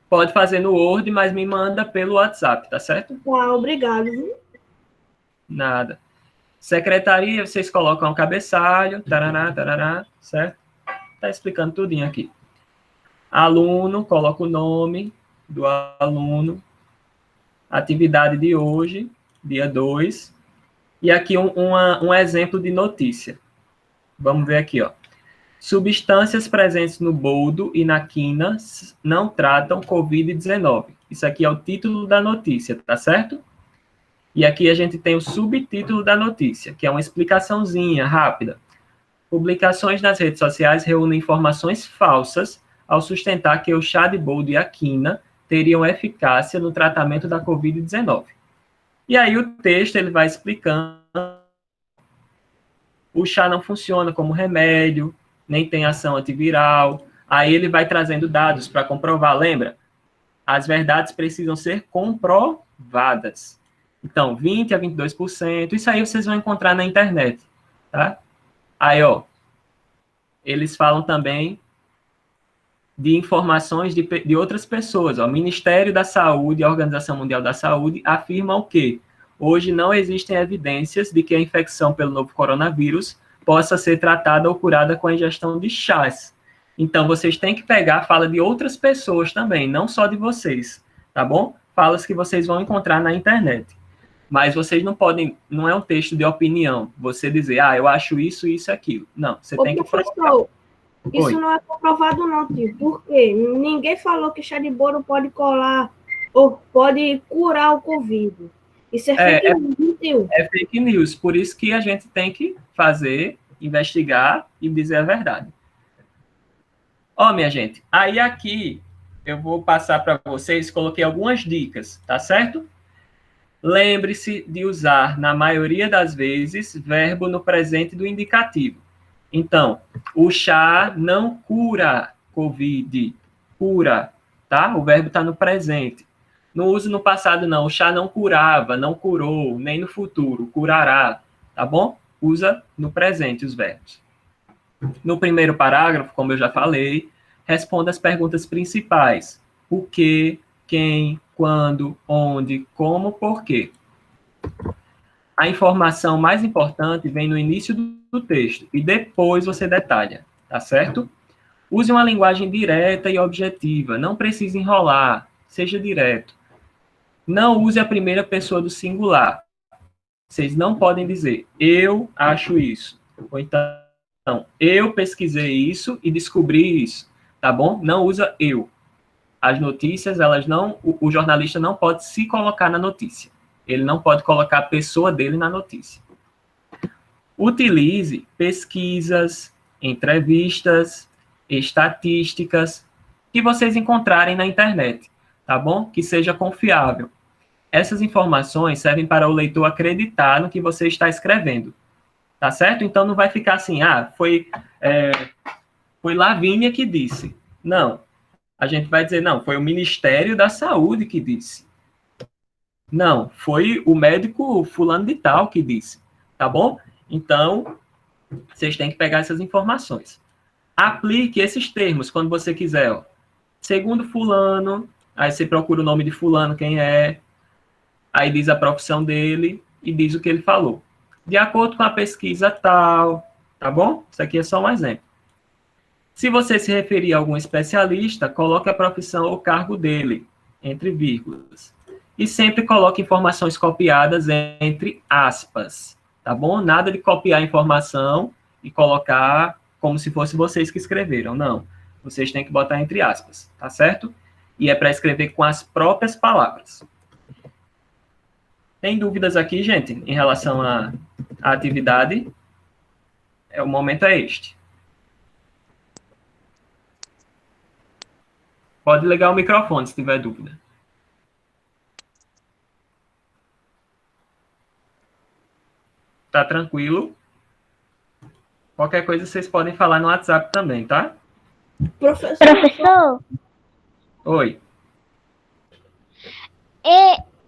Pode fazer no Word, mas me manda pelo WhatsApp, tá certo? Tá, obrigado. Nada. Secretaria, vocês colocam o cabeçalho, tarará, certo? Tá explicando tudinho aqui. Aluno, coloca o nome do aluno. Atividade de hoje, dia 2. E aqui um exemplo de notícia. Vamos ver aqui, ó. Substâncias presentes no boldo e na quina não tratam Covid-19. Isso aqui é o título da notícia, tá certo? E aqui a gente tem o subtítulo da notícia, que é uma explicaçãozinha rápida. Publicações nas redes sociais reúnem informações falsas ao sustentar que o chá de boldo e a quina teriam eficácia no tratamento da Covid-19. E aí o texto ele vai explicando. O chá não funciona como remédio, nem tem ação antiviral. Aí ele vai trazendo dados para comprovar. Lembra? As verdades precisam ser comprovadas. Então, 20% a 22%. Isso aí vocês vão encontrar na internet. Tá? Aí, ó. Eles falam também de informações de outras pessoas. Ó. O Ministério da Saúde e a Organização Mundial da Saúde afirmam que hoje não existem evidências de que a infecção pelo novo coronavírus possa ser tratada ou curada com a ingestão de chás. Então, vocês têm que pegar a fala de outras pessoas também, não só de vocês, tá bom? Falas que vocês vão encontrar na internet. Mas vocês não podem, não é um texto de opinião, você dizer, eu acho isso, isso e aquilo. Não, você tem que... Professor, isso não é comprovado não, tio. Por quê? Ninguém falou que chá de boro pode colar ou pode curar o Covid. Isso é fake news, tio. É fake news. Por isso que a gente tem que fazer, investigar e dizer a verdade. Ó, minha gente, aí aqui eu vou passar para vocês, coloquei algumas dicas, tá certo? Lembre-se de usar, na maioria das vezes, verbo no presente do indicativo. Então, o chá não cura Covid, cura, tá? O verbo está no presente. Não use no passado, não. O chá não curava, não curou, nem no futuro, curará, tá bom? Usa no presente os verbos. No primeiro parágrafo, como eu já falei, responda as perguntas principais. O que, quem, quando, onde, como, por quê. A informação mais importante vem no início do texto e depois você detalha, tá certo? Use uma linguagem direta e objetiva, não precisa enrolar, seja direto. Não use a primeira pessoa do singular. Vocês não podem dizer, eu acho isso. Ou então, eu pesquisei isso e descobri isso, tá bom? Não usa eu. As notícias, elas não, o jornalista não pode se colocar na notícia. Ele não pode colocar a pessoa dele na notícia. Utilize pesquisas, entrevistas, estatísticas que vocês encontrarem na internet, tá bom? Que seja confiável. Essas informações servem para o leitor acreditar no que você está escrevendo, tá certo? Então não vai ficar assim, foi Lavínia que disse. Não. A gente vai dizer, não, foi o Ministério da Saúde que disse. Não, foi o médico fulano de tal que disse, tá bom? Então, vocês têm que pegar essas informações. Aplique esses termos quando você quiser, ó. Segundo fulano, aí você procura o nome de fulano, quem é, aí diz a profissão dele e diz o que ele falou. De acordo com a pesquisa tal, tá bom? Isso aqui é só um exemplo. Se você se referir a algum especialista, coloque a profissão ou cargo dele, entre vírgulas. E sempre coloque informações copiadas entre aspas, tá bom? Nada de copiar a informação e colocar como se fosse vocês que escreveram, não. Vocês têm que botar entre aspas, tá certo? E é para escrever com as próprias palavras. Tem dúvidas aqui, gente, em relação à atividade? O momento é este. Pode ligar o microfone se tiver dúvida. Tá tranquilo? Qualquer coisa vocês podem falar no WhatsApp também, tá? Professor, Oi.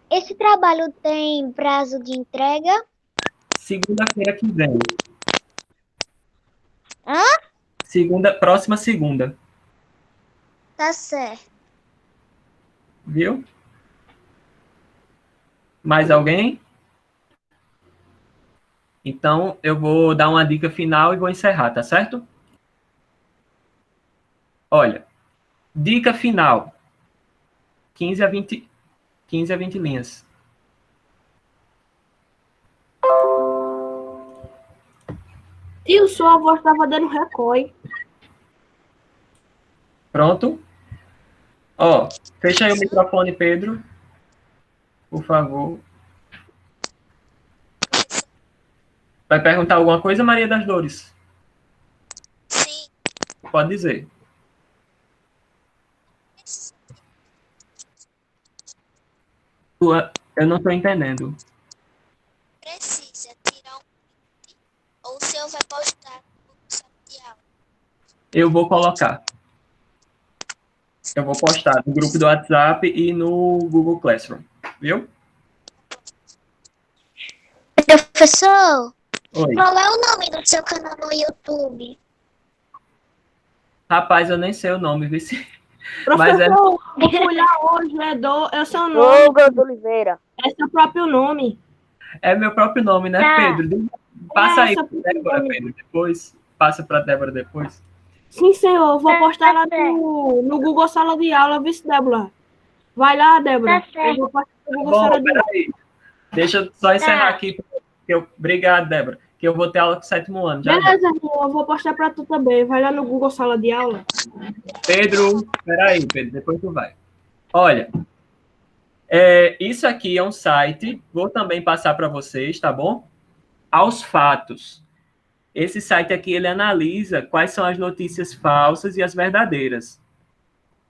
esse trabalho tem prazo de entrega? Segunda-feira que vem. Hã? Próxima segunda. Tá certo. Viu? Mais alguém? Então, eu vou dar uma dica final e vou encerrar, tá certo? Olha, dica final. 15 a 20 linhas. Tio, sua voz estava dando recorre. Pronto? Ó, fecha aí o microfone, Pedro. Por favor. Vai perguntar alguma coisa, Maria das Dores? Sim. Pode dizer. Eu não estou entendendo. Precisa tirar um print ou o senhor vai postar no sala de aula? Eu vou colocar. Eu vou postar no grupo do WhatsApp e no Google Classroom. Viu? Professor, Oi. qual é o nome do seu canal no YouTube? Rapaz, eu nem sei o nome, viu? Professor, Mas vou olhar hoje, é o seu nome. Douglas Oliveira. É seu próprio nome. é meu próprio nome, né, Pedro? Passa aí essa para Débora, Pedro, depois. Passa para Débora depois. Sim, senhor. Vou postar lá no Google Sala de Aula, viu, Débora? Vai lá, Débora. Eu vou postar no Google Sala de Aula. Peraí. Deixa eu só encerrar aqui. Obrigado, Débora. Que eu vou ter aula com o 7º ano. Beleza, irmão. Eu vou postar para tu também. Vai lá no Google Sala de Aula. Pedro, peraí, Pedro. Depois tu vai. Olha, Isso aqui é um site, vou também passar para vocês, tá bom? Aos Fatos. Esse site aqui, ele analisa quais são as notícias falsas e as verdadeiras.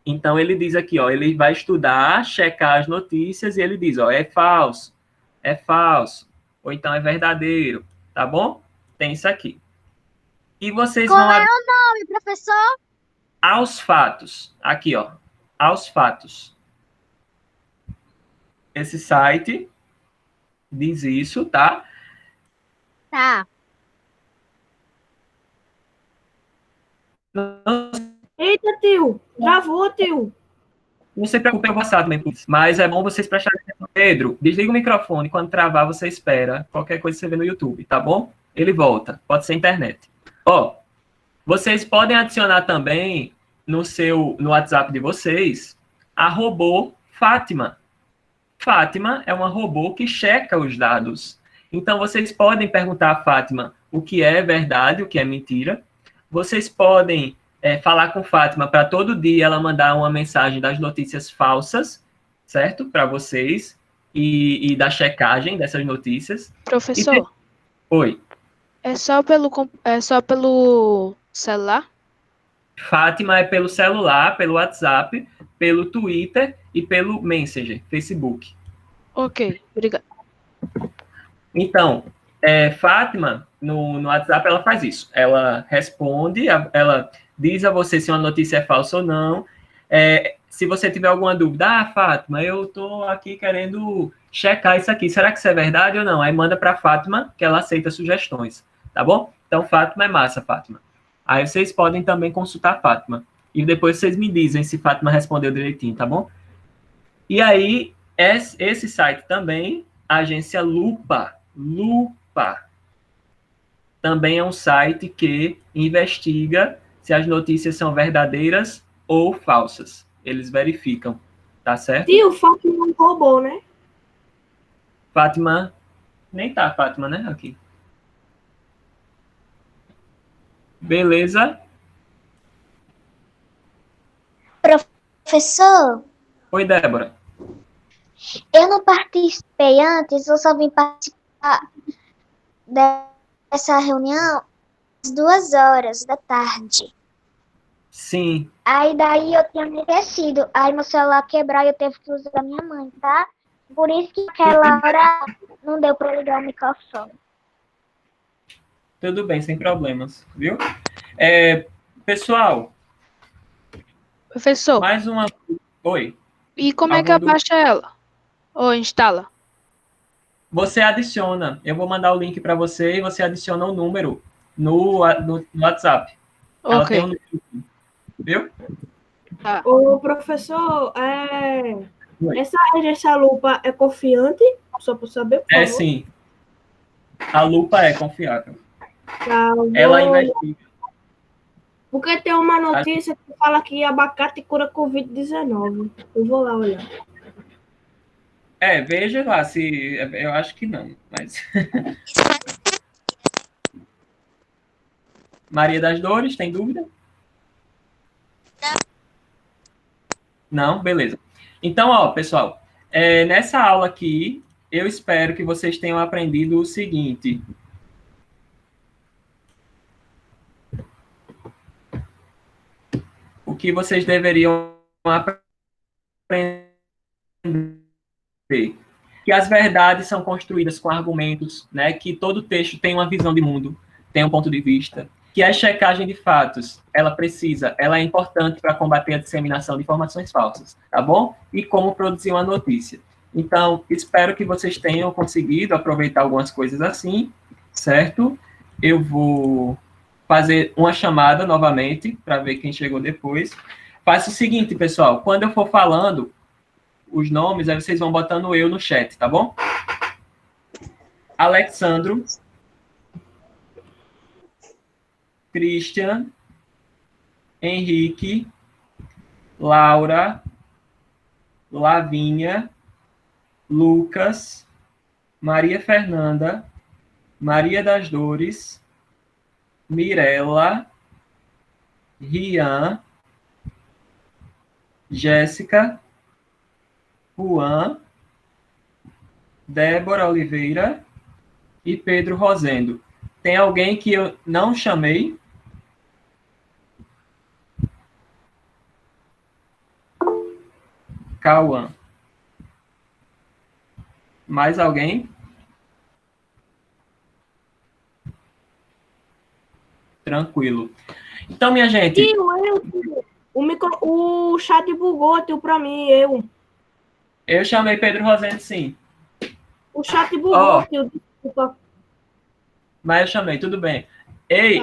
Então, ele diz aqui, ó, ele vai estudar, checar as notícias e ele diz, ó, é falso, ou então é verdadeiro, tá bom? Tem isso aqui. E vocês Qual vão... é o nome, professor? Aos Fatos. Aqui, ó, Aos Fatos. Esse site diz isso, tá? Tá. Eita, tio. Travou, tio. Não se preocupe, eu vou passar também, mas é bom vocês prestarem atenção. Pedro, desliga o microfone, quando travar você espera. Qualquer coisa você vê no YouTube, tá bom? Ele volta, pode ser internet. Ó, vocês podem adicionar também no WhatsApp de vocês a robô Fátima. Fátima é uma robô que checa os dados. Então, vocês podem perguntar a Fátima o que é verdade, o que é mentira. Vocês podem falar com Fátima para todo dia ela mandar uma mensagem das notícias falsas, certo? Para vocês, e da checagem dessas notícias. Professor, Oi. é só pelo celular? Fátima é pelo celular, pelo WhatsApp, pelo Twitter e pelo Messenger, Facebook. Ok, obrigado. Então, Fátima, no WhatsApp, ela faz isso. Ela responde, ela diz a você se uma notícia é falsa ou não. Se você tiver alguma dúvida, Fátima, eu estou aqui querendo checar isso aqui. Será que isso é verdade ou não? Aí manda para a Fátima, que ela aceita sugestões, tá bom? Então, Fátima é massa, Fátima. Aí vocês podem também consultar a Fátima. E depois vocês me dizem se Fátima respondeu direitinho, tá bom? E aí, esse site também, a agência Lupa, também é um site que investiga se as notícias são verdadeiras ou falsas. Eles verificam, tá certo? Tio, Fátima não roubou, né? Fátima, nem tá Fátima, né? Aqui. Beleza? Professor, Oi, Débora. eu não participei antes, eu só vim participar dessa reunião às 2 horas da tarde. Sim. Aí daí eu tinha me esquecido. Aí meu celular quebrou e eu teve que usar da minha mãe, tá? Por isso que naquela hora não deu para ligar o microfone. Tudo bem, sem problemas, viu? Pessoal. Professor. Mais uma... Oi. E como é que abaixa ela? Ou instala? Você adiciona. Eu vou mandar o link para você e você adiciona o número no WhatsApp. Ela tem um número, viu? Tá. Ô, professor, essa agência Lupa é confiante? Só para saber, por favor. Sim. A Lupa é confiável. Tá, Ela investiga. Porque tem uma notícia que fala que abacate cura Covid-19. Eu vou lá olhar. Veja lá se... Eu acho que não, mas... Maria das Dores, tem dúvida? Não? Beleza. Então, ó, pessoal, nessa aula aqui, eu espero que vocês tenham aprendido o seguinte. O que vocês deveriam aprender. Que as verdades são construídas com argumentos, né? Que todo texto tem uma visão de mundo, tem um ponto de vista. Que a checagem de fatos, ela é importante para combater a disseminação de informações falsas, tá bom? E como produzir uma notícia. Então, espero que vocês tenham conseguido aproveitar algumas coisas assim, certo? Eu vou fazer uma chamada novamente para ver quem chegou depois. Faça o seguinte, pessoal, quando eu for falando os nomes, aí vocês vão botando eu no chat, tá bom? Alexandro, Christian, Henrique, Laura, Lavínia, Lucas, Maria Fernanda, Maria das Dores, Mirella, Rian, Jéssica, Juan, Débora Oliveira e Pedro Rosendo. Tem alguém que eu não chamei? Cauã. Mais alguém? Tranquilo. Então, minha gente... Tio, o chat bugou, tio, pra mim, eu. Eu chamei Pedro Rosendo, sim. O chat bugou, tio, desculpa. Mas eu chamei, tudo bem. Ei,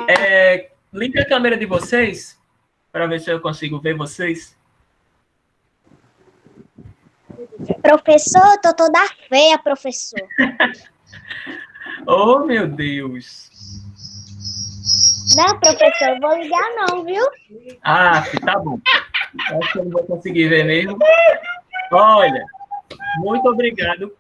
liga a câmera de vocês, para ver se eu consigo ver vocês. Professor, tô toda feia, professor. Oh, meu Deus. Não, professor, eu vou ligar não, viu? Ah, tá bom. Acho que eu não vou conseguir ver mesmo. Olha, muito obrigado.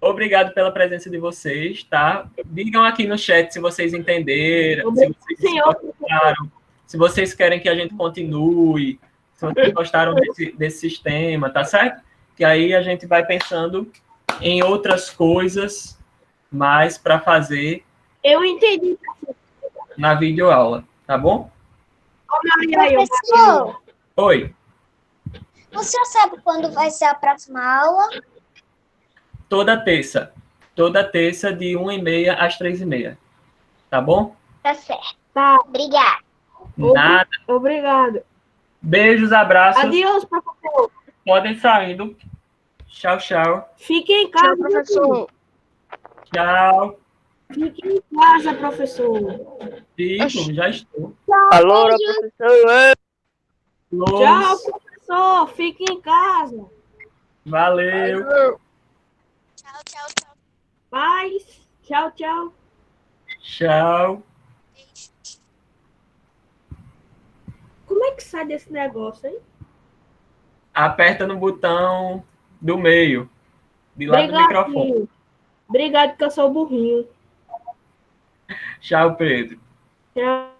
Obrigado pela presença de vocês, tá? Digam aqui no chat se vocês entenderam, se vocês gostaram, se vocês querem que a gente continue, se vocês gostaram desse sistema, tá certo? Que aí a gente vai pensando em outras coisas mais para fazer. Eu entendi. Na videoaula, tá bom? Professor, Oi. o senhor sabe quando vai ser a próxima aula? Toda terça de 1h30 às 3h30, tá bom? Tá certo. Tá. Obrigada. Nada. Obrigado. Beijos, abraços. Adeus, professor. Podem saindo. Tchau, tchau. Fiquem em casa, Tchau, professor. Tchau. Fique em casa, professor. Fico, já estou. Alô, professor. Tchau, professor. Fique em casa. Valeu. Tchau, tchau, tchau. Paz. Tchau, tchau. Tchau. Como é que sai desse negócio, hein? Aperta no botão do meio, de lá do microfone. Filho. Obrigado, que eu sou burrinho. Tchau, Pedro. Tchau.